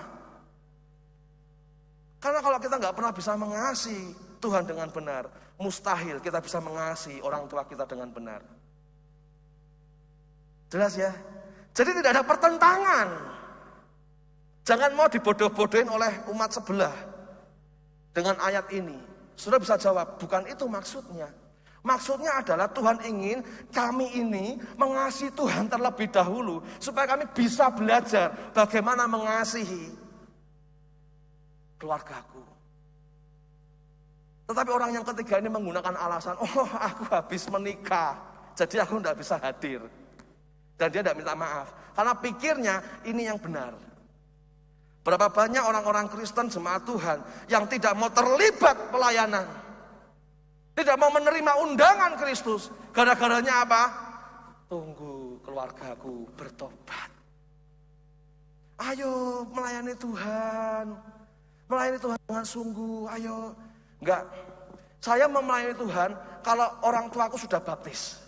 Karena kalau kita nggak pernah bisa mengasihi Tuhan dengan benar, mustahil kita bisa mengasihi orang tua kita dengan benar. Jelas ya? Jadi tidak ada pertentangan. Jangan mau dibodoh-bodohin oleh umat sebelah dengan ayat ini. Sudah bisa jawab, bukan itu maksudnya. Maksudnya adalah Tuhan ingin kami ini mengasihi Tuhan terlebih dahulu supaya kami bisa belajar bagaimana mengasihi keluargaku. Tetapi orang yang ketiga ini menggunakan alasan, oh aku habis menikah, jadi aku tidak bisa hadir. Dan dia tidak minta maaf, karena pikirnya ini yang benar. Berapa banyak orang-orang Kristen jemaat Tuhan yang tidak mau terlibat pelayanan, tidak mau menerima undangan Kristus. Gara-garanya apa? Tunggu keluargaku bertobat. Ayo melayani Tuhan. Melayani Tuhan dengan sungguh. Ayo. Enggak. Saya melayani Tuhan kalau orang tuaku sudah baptis.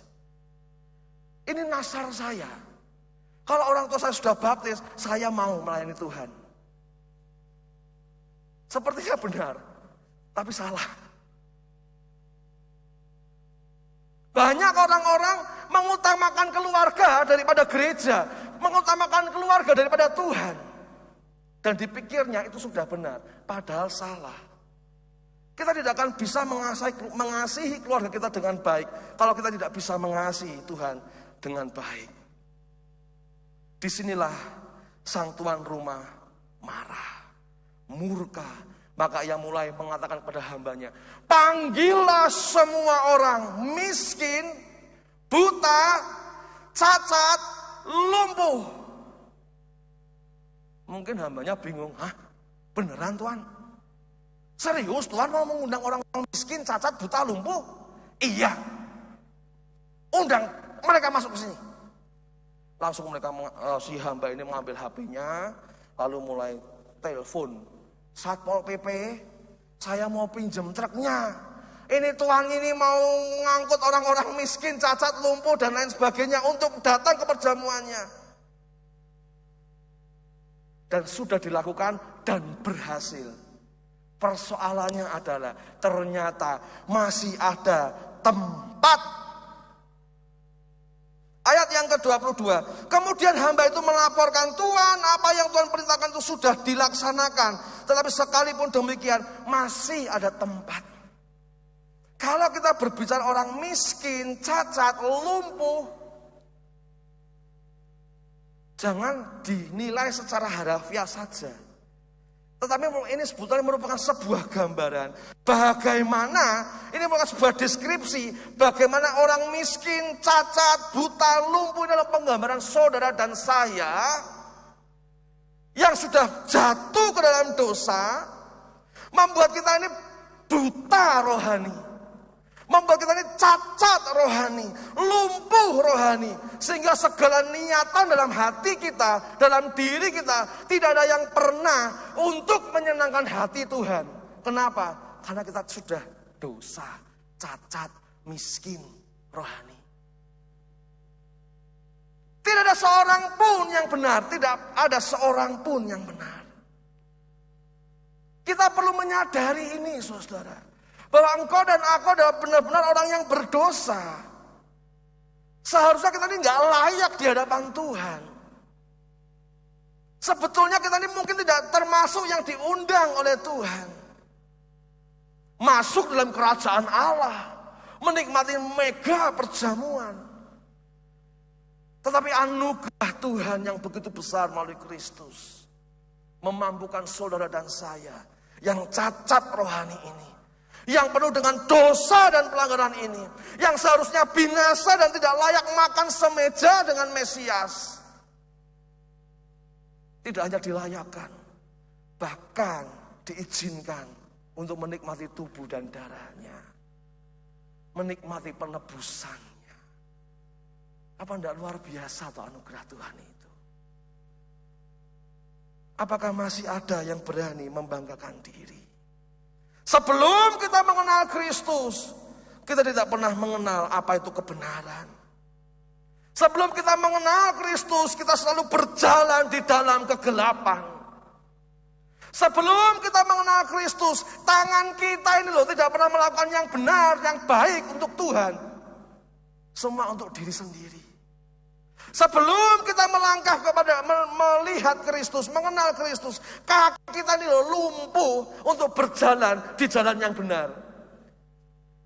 Ini nasar saya. Kalau orang tua saya sudah baptis, saya mau melayani Tuhan. Sepertinya benar, tapi salah. Banyak orang-orang mengutamakan keluarga daripada gereja, mengutamakan keluarga daripada Tuhan. Dan dipikirnya itu sudah benar, padahal salah. Kita tidak akan bisa mengasihi keluarga kita dengan baik kalau kita tidak bisa mengasihi Tuhan dengan baik. Disinilah sang tuan rumah marah, murka. Maka ia mulai mengatakan kepada hambanya, panggillah semua orang miskin, buta, cacat, lumpuh. Mungkin hambanya bingung, hah? Beneran Tuhan? Serius Tuhan mau mengundang orang-orang miskin, cacat, buta, lumpuh? Iya. Undang mereka masuk ke sini. Langsung mereka si hamba ini mengambil HP-nya, lalu mulai telepon. Satpol PP, saya mau pinjam truknya. Ini Tuhan ini mau ngangkut orang-orang miskin, cacat, lumpuh dan lain sebagainya untuk datang ke perjamuannya. Dan sudah dilakukan dan berhasil. Persoalannya adalah ternyata masih ada tempat. Ayat yang ke-22, kemudian hamba itu melaporkan, Tuhan apa yang Tuhan perintahkan itu sudah dilaksanakan. Tetapi sekalipun demikian masih ada tempat. Kalau kita berbicara orang miskin, cacat, lumpuh, jangan dinilai secara harafiah saja. Tetapi ini sebetulnya merupakan sebuah gambaran bagaimana, ini merupakan sebuah deskripsi bagaimana orang miskin, cacat, buta, lumpuh dalam penggambaran saudara dan saya yang sudah jatuh ke dalam dosa, membuat kita ini buta rohani, membuat kita ini cacat rohani, lumpuh rohani, sehingga segala niatan dalam hati kita, dalam diri kita, tidak ada yang pernah untuk menyenangkan hati Tuhan. Kenapa? Karena kita sudah dosa, cacat, miskin rohani. Tidak ada seorang pun yang benar, tidak ada seorang pun yang benar. Kita perlu menyadari ini, saudara, bahwa engkau dan aku adalah benar-benar orang yang berdosa. Seharusnya kita ini nggak layak di hadapan Tuhan. Sebetulnya kita ini mungkin tidak termasuk yang diundang oleh Tuhan. Masuk dalam kerajaan Allah, menikmati mega perjamuan. Tetapi anugerah Tuhan yang begitu besar melalui Kristus memampukan saudara dan saya yang cacat rohani ini, yang penuh dengan dosa dan pelanggaran ini, yang seharusnya binasa dan tidak layak makan semeja dengan Mesias, tidak hanya dilayakkan, bahkan diizinkan untuk menikmati tubuh dan darahnya, menikmati penebusannya. Apa tidak luar biasa atau anugerah Tuhan itu? Apakah masih ada yang berani membanggakan diri? Sebelum kita mengenal Kristus, kita tidak pernah mengenal apa itu kebenaran. Sebelum kita mengenal Kristus, kita selalu berjalan di dalam kegelapan. Sebelum kita mengenal Kristus, tangan kita ini loh tidak pernah melakukan yang benar, yang baik untuk Tuhan. Semua untuk diri sendiri. Sebelum kita melangkah kepada melihat Kristus, mengenal Kristus, kaki kita ini lumpuh untuk berjalan di jalan yang benar.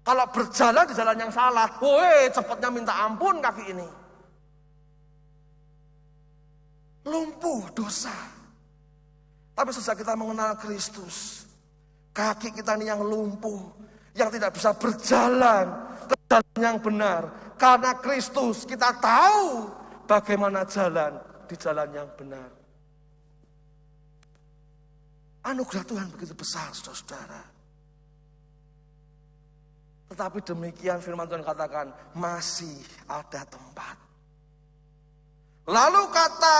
Kalau berjalan di jalan yang salah, cepatnya minta ampun kaki ini. Lumpuh dosa. Tapi sejak kita mengenal Kristus, kaki kita ini yang lumpuh, yang tidak bisa berjalan ke jalan yang benar. Karena Kristus kita tahu bagaimana jalan di jalan yang benar. Anugerah Tuhan begitu besar, saudara. Tetapi demikian firman Tuhan katakan, masih ada tempat. Lalu kata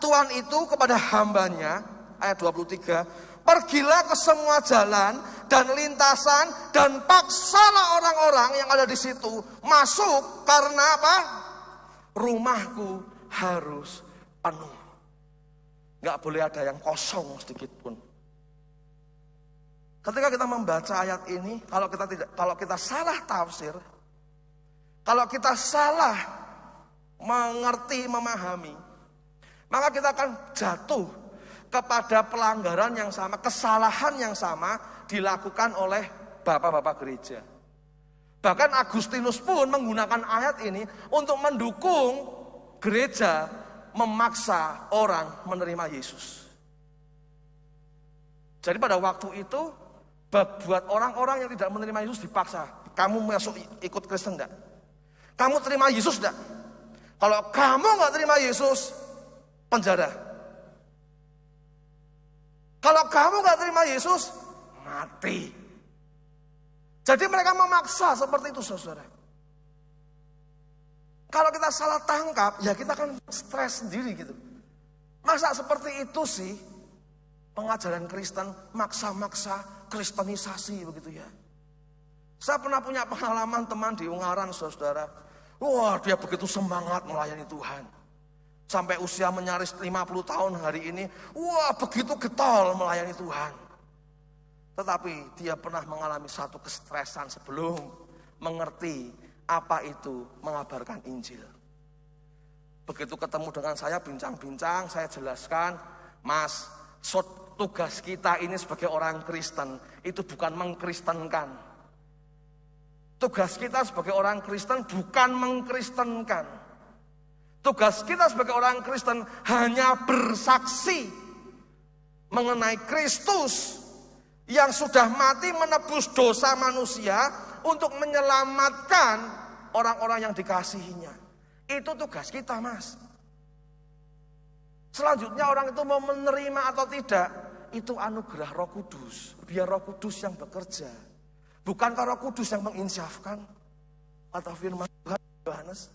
Tuhan itu kepada hambanya, ayat 23, pergilah ke semua jalan dan lintasan dan paksalah orang-orang yang ada di situ masuk, karena apa? Rumahku harus penuh. Gak boleh ada yang kosong sedikit pun. Ketika kita membaca ayat ini, kalau kita salah tafsir, kalau kita salah mengerti, memahami, maka kita akan jatuh kepada pelanggaran yang sama, kesalahan yang sama dilakukan oleh bapak-bapak gereja. Bahkan Agustinus pun menggunakan ayat ini untuk mendukung gereja memaksa orang menerima Yesus. Jadi pada waktu itu, buat orang-orang yang tidak menerima Yesus dipaksa. Kamu masuk ikut Kristen enggak? Kamu terima Yesus enggak? Kalau kamu enggak terima Yesus, penjara. Kalau kamu enggak terima Yesus, mati. Jadi mereka memaksa seperti itu, saudara. Kalau kita salah tangkap, ya kita akan stres sendiri gitu. Masa seperti itu sih pengajaran Kristen, maksa-maksa, kristenisasi begitu ya. Saya pernah punya pengalaman teman di Ungaran, saudara. Wah, dia begitu semangat melayani Tuhan. Sampai usia menyaris 50 tahun hari ini, wah begitu getol melayani Tuhan. Tetapi dia pernah mengalami satu kestresan sebelum mengerti apa itu mengabarkan Injil. Begitu ketemu dengan saya, bincang-bincang, saya jelaskan, Mas, tugas kita ini sebagai orang Kristen itu bukan mengkristenkan. Tugas kita sebagai orang Kristen bukan mengkristenkan. Tugas kita sebagai orang Kristen hanya bersaksi mengenai Kristus yang sudah mati menebus dosa manusia untuk menyelamatkan orang-orang yang dikasihinya. Itu tugas kita, Mas. Selanjutnya orang itu mau menerima atau tidak, itu anugerah Roh Kudus. Biar Roh Kudus yang bekerja. Bukankah Roh Kudus yang menginsyafkan? Kata firman Tuhan Yohanes.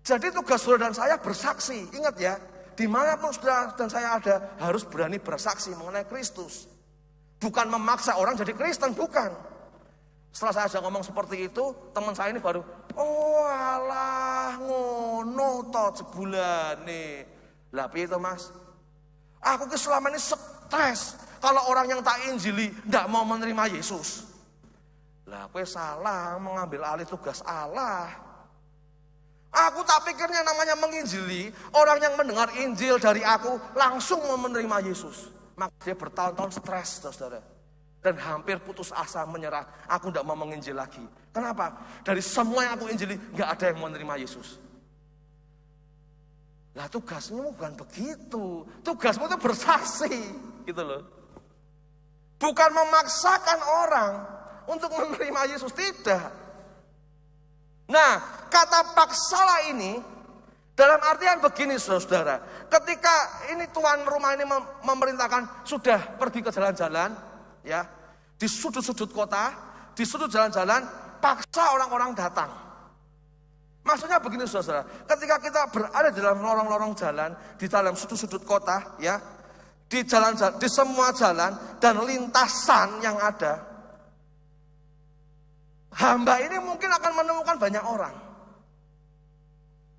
Jadi tugas saudara dan saya bersaksi. Ingat ya, dimanapun saudara dan saya ada, harus berani bersaksi mengenai Kristus. Bukan memaksa orang jadi Kristen, bukan. Setelah saya sudah ngomong seperti itu, teman saya ini baru, oh alah ngono toh sebulan nih. Lah piye to, Mas? Aku ke selama ini stres kalau orang yang tak injili tidak mau menerima Yesus. Lah kowe salah mengambil alih tugas Allah. Aku tak pikirnya namanya menginjili, orang yang mendengar Injil dari aku langsung mau menerima Yesus. Maka dia bertahun-tahun stres, saudara. Dan hampir putus asa menyerah. Aku tidak mau menginjil lagi. Kenapa? Dari semua yang aku injili, nggak ada yang mau menerima Yesus. Lah tugasmu bukan begitu. Tugasmu itu bersaksi, gitu loh. Bukan memaksakan orang untuk menerima Yesus, tidak. Nah, kata paksalah ini dalam artian begini, saudara. Ketika ini tuan rumah ini memerintahkan sudah pergi ke jalan-jalan, ya, di sudut-sudut kota, di sudut jalan-jalan, paksa orang-orang datang. Maksudnya begini, saudara. Ketika kita berada di dalam lorong-lorong jalan, di dalam sudut-sudut kota, ya, di jalan, di semua jalan dan lintasan yang ada. Hamba ini mungkin akan menemukan banyak orang.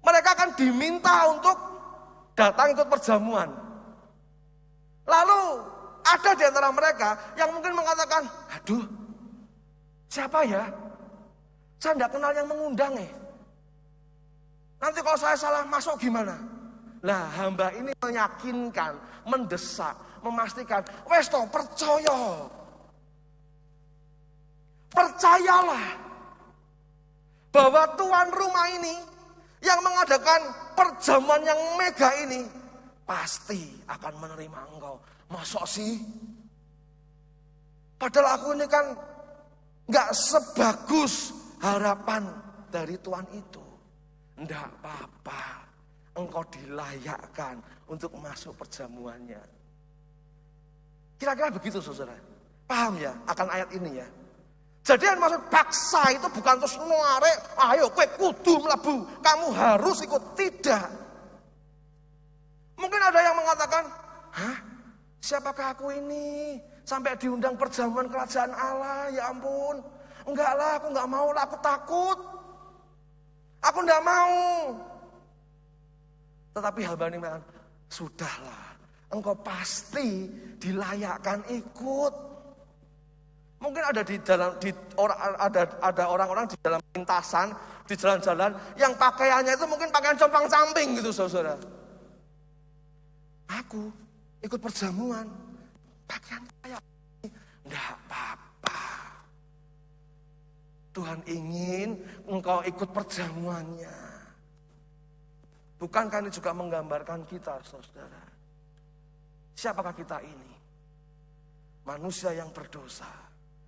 Mereka akan diminta untuk datang ikut perjamuan. Lalu ada di antara mereka yang mungkin mengatakan, aduh, siapa ya? Saya tidak kenal yang mengundang Nanti kalau saya salah masuk gimana? Lah hamba ini meyakinkan, mendesak, memastikan, wes toh percaya. Percayalah bahwa tuan rumah ini yang mengadakan perjamuan yang mega ini pasti akan menerima engkau. Masa sih? Padahal aku ini kan gak sebagus harapan dari Tuhan itu. Nggak apa-apa, engkau dilayakkan untuk masuk perjamuannya. Kira-kira begitu, saudara. Paham ya akan ayat ini ya? Jadi yang maksud paksa itu bukan terus nuarek, ayo kowe kudu mlebu, kamu harus ikut, tidak. Mungkin ada yang mengatakan, hah? Siapakah aku ini? Sampai diundang perjamuan kerajaan Allah, ya ampun. Enggak lah, aku enggak mau lah, aku takut. Aku enggak mau. Tetapi hamba ini mengatakan, sudahlah, engkau pasti dilayakkan ikut. Mungkin ada ada orang-orang di dalam lintasan, di jalan-jalan yang pakaiannya itu mungkin pakaian compang-camping gitu, saudara. Aku ikut perjamuan, pakaian kayak ini, enggak apa-apa. Tuhan ingin engkau ikut perjamuannya. Bukankah ini juga menggambarkan kita, saudara? Siapakah kita ini? Manusia yang berdosa,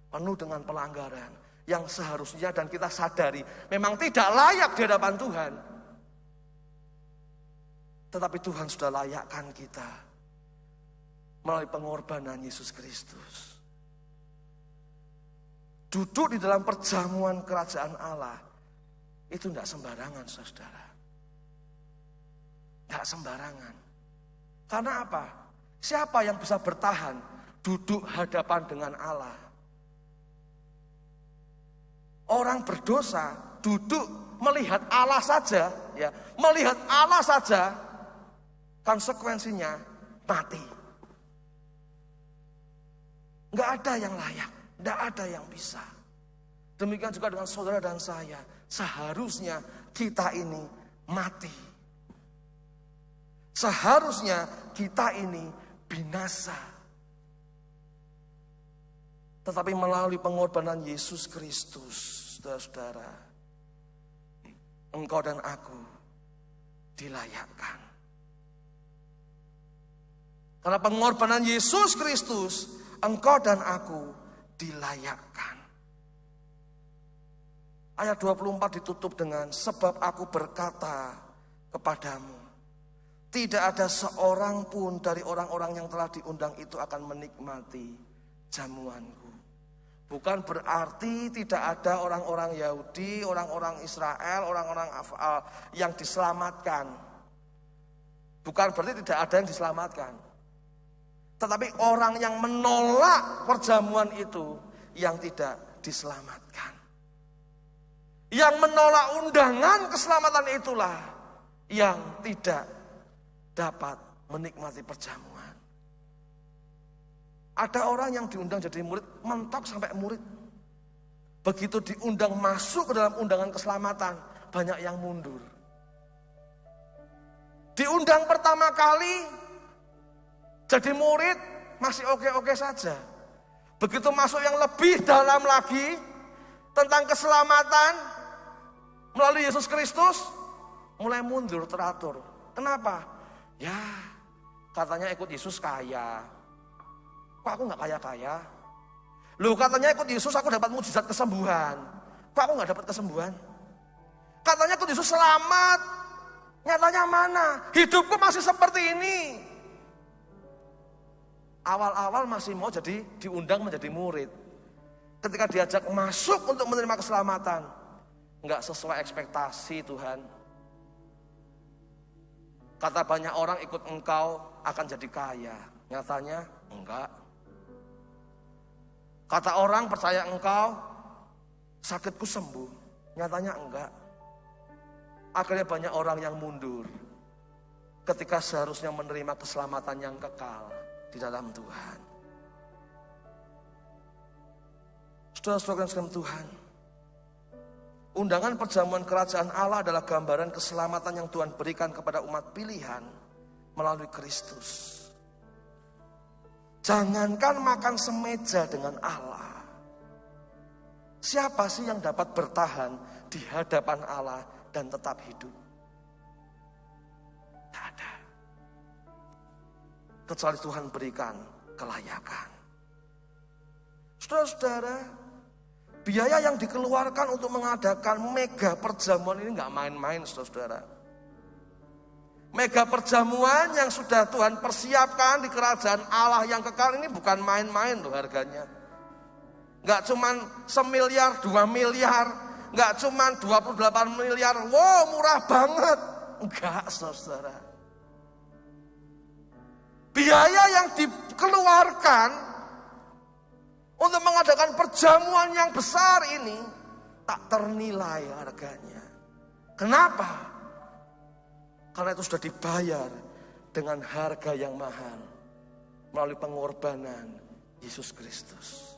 penuh dengan pelanggaran, yang seharusnya dan kita sadari memang tidak layak di hadapan Tuhan. Tetapi Tuhan sudah layakkan kita melalui pengorbanan Yesus Kristus. Duduk di dalam perjamuan kerajaan Allah itu tidak sembarangan, saudara. Tidak sembarangan. Karena apa? Siapa yang bisa bertahan duduk hadapan dengan Allah? Orang berdosa duduk melihat Allah saja, ya, melihat Allah saja, konsekuensinya mati. Enggak ada yang layak, enggak ada yang bisa. Demikian juga dengan saudara dan saya, seharusnya kita ini mati. Seharusnya kita ini binasa. Tetapi melalui pengorbanan Yesus Kristus, saudara-saudara, engkau dan aku dilayakkan. Karena pengorbanan Yesus Kristus, engkau dan aku dilayakkan. Ayat 24 ditutup dengan, sebab aku berkata kepadamu, tidak ada seorang pun dari orang-orang yang telah diundang itu akan menikmati jamuanku. Bukan berarti tidak ada orang-orang Yahudi, orang-orang Israel, orang-orang yang diselamatkan. Bukan berarti tidak ada yang diselamatkan. Tetapi orang yang menolak perjamuan itu yang tidak diselamatkan. Yang menolak undangan keselamatan itulah yang tidak dapat menikmati perjamuan. Ada orang yang diundang jadi murid, mentok sampai murid. Begitu diundang masuk ke dalam undangan keselamatan, banyak yang mundur. Diundang pertama kali jadi murid masih oke-oke saja. Begitu masuk yang lebih dalam lagi tentang keselamatan melalui Yesus Kristus, mulai mundur teratur. Kenapa? Ya, katanya ikut Yesus kaya. Kok aku gak kaya-kaya? Loh, katanya ikut Yesus aku dapat mujizat kesembuhan. Kok aku gak dapat kesembuhan? Katanya ikut Yesus selamat. Nyatanya mana? Hidupku masih seperti ini. Awal-awal masih mau diundang menjadi murid. Ketika diajak masuk untuk menerima keselamatan, nggak sesuai ekspektasi Tuhan. Kata banyak orang ikut engkau akan jadi kaya. Nyatanya enggak. Kata orang percaya engkau, sakitku sembuh. Nyatanya enggak. Akhirnya banyak orang yang mundur ketika seharusnya menerima keselamatan yang kekal di dalam Tuhan. Saudara-saudara sekalian Tuhan, undangan perjamuan kerajaan Allah adalah gambaran keselamatan yang Tuhan berikan kepada umat pilihan melalui Kristus. Jangankan makan semeja dengan Allah, siapa sih yang dapat bertahan di hadapan Allah dan tetap hidup? Tidak ada. Kecuali Tuhan berikan kelayakan. Saudara-saudara, biaya yang dikeluarkan untuk mengadakan mega perjamuan ini gak main-main, saudara-saudara. Mega perjamuan yang sudah Tuhan persiapkan di kerajaan Allah yang kekal ini bukan main-main loh harganya. Gak cuman 1 miliar, 2 miliar, gak cuman 28 miliar, wow murah banget. Enggak, saudara. Biaya yang dikeluarkan untuk mengadakan perjamuan yang besar ini tak ternilai harganya. Kenapa? Karena itu sudah dibayar dengan harga yang mahal melalui pengorbanan Yesus Kristus.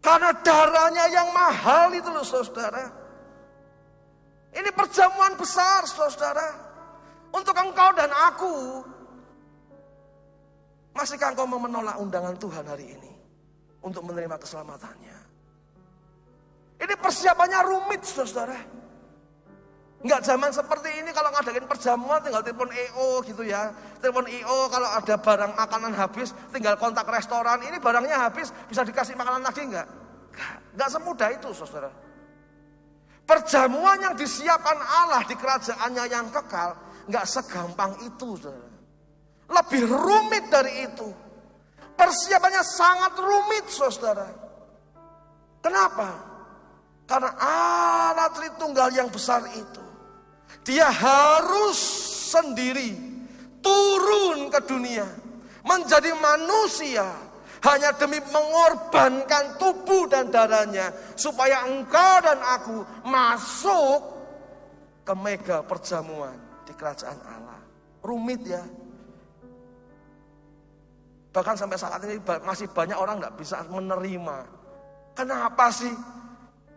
Karena darahnya yang mahal itu loh saudara. Ini perjamuan besar saudara. Untuk engkau dan aku. Masihkah engkau mau menolak undangan Tuhan hari ini untuk menerima keselamatannya? Ini persiapannya rumit saudara. Enggak zaman seperti ini kalau ngadain perjamuan tinggal telepon EO gitu ya. Telepon EO kalau ada barang makanan habis tinggal kontak restoran. Ini barangnya habis bisa dikasih makanan lagi enggak? Enggak semudah itu saudara. Perjamuan yang disiapkan Allah di kerajaannya yang kekal enggak segampang itu saudara. Lebih rumit dari itu. Persiapannya sangat rumit saudara. Kenapa? Karena Allah Tritunggal yang besar itu, Dia harus sendiri turun ke dunia, menjadi manusia, hanya demi mengorbankan tubuh dan darahnya, supaya engkau dan aku masuk ke mega perjamuan di kerajaan Allah. Rumit ya. Bahkan sampai saat ini masih banyak orang gak bisa menerima. Kenapa sih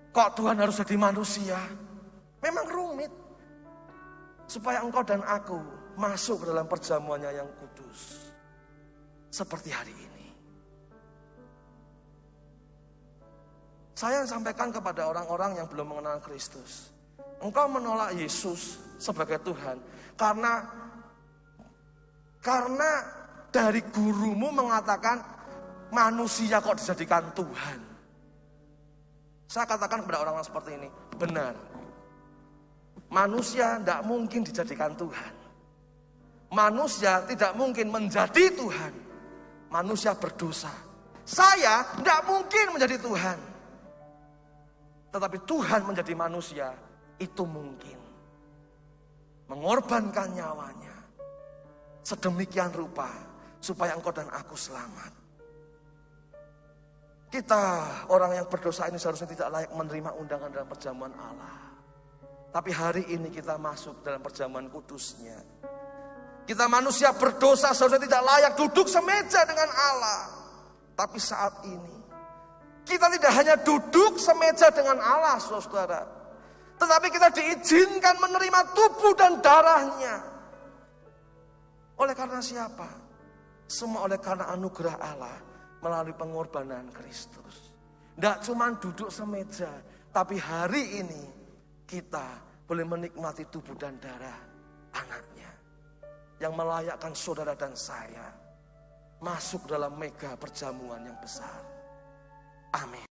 kok Tuhan harus jadi manusia? Memang rumit. Supaya engkau dan aku masuk ke dalam perjamuannya yang kudus. Seperti hari ini. Saya sampaikan kepada orang-orang yang belum mengenal Kristus. Engkau menolak Yesus sebagai Tuhan karena Karena dari gurumu mengatakan manusia kok dijadikan Tuhan. Saya katakan kepada orang-orang seperti ini, benar. Manusia tidak mungkin dijadikan Tuhan. Manusia tidak mungkin menjadi Tuhan. Manusia berdosa. Saya tidak mungkin menjadi Tuhan. Tetapi Tuhan menjadi manusia, itu mungkin. Mengorbankan nyawanya sedemikian rupa supaya engkau dan aku selamat. Kita orang yang berdosa ini seharusnya tidak layak menerima undangan dalam perjamuan Allah. Tapi hari ini kita masuk dalam perjamuan kudusnya. Kita manusia berdosa seharusnya tidak layak duduk semeja dengan Allah. Tapi saat ini kita tidak hanya duduk semeja dengan Allah, saudara, tetapi kita diizinkan menerima tubuh dan darahnya. Oleh karena siapa? Semua oleh karena anugerah Allah melalui pengorbanan Kristus. Tidak cuma duduk semeja, tapi hari ini kita boleh menikmati tubuh dan darah anaknya yang melayakkan saudara dan saya masuk dalam mega perjamuan yang besar. Amin.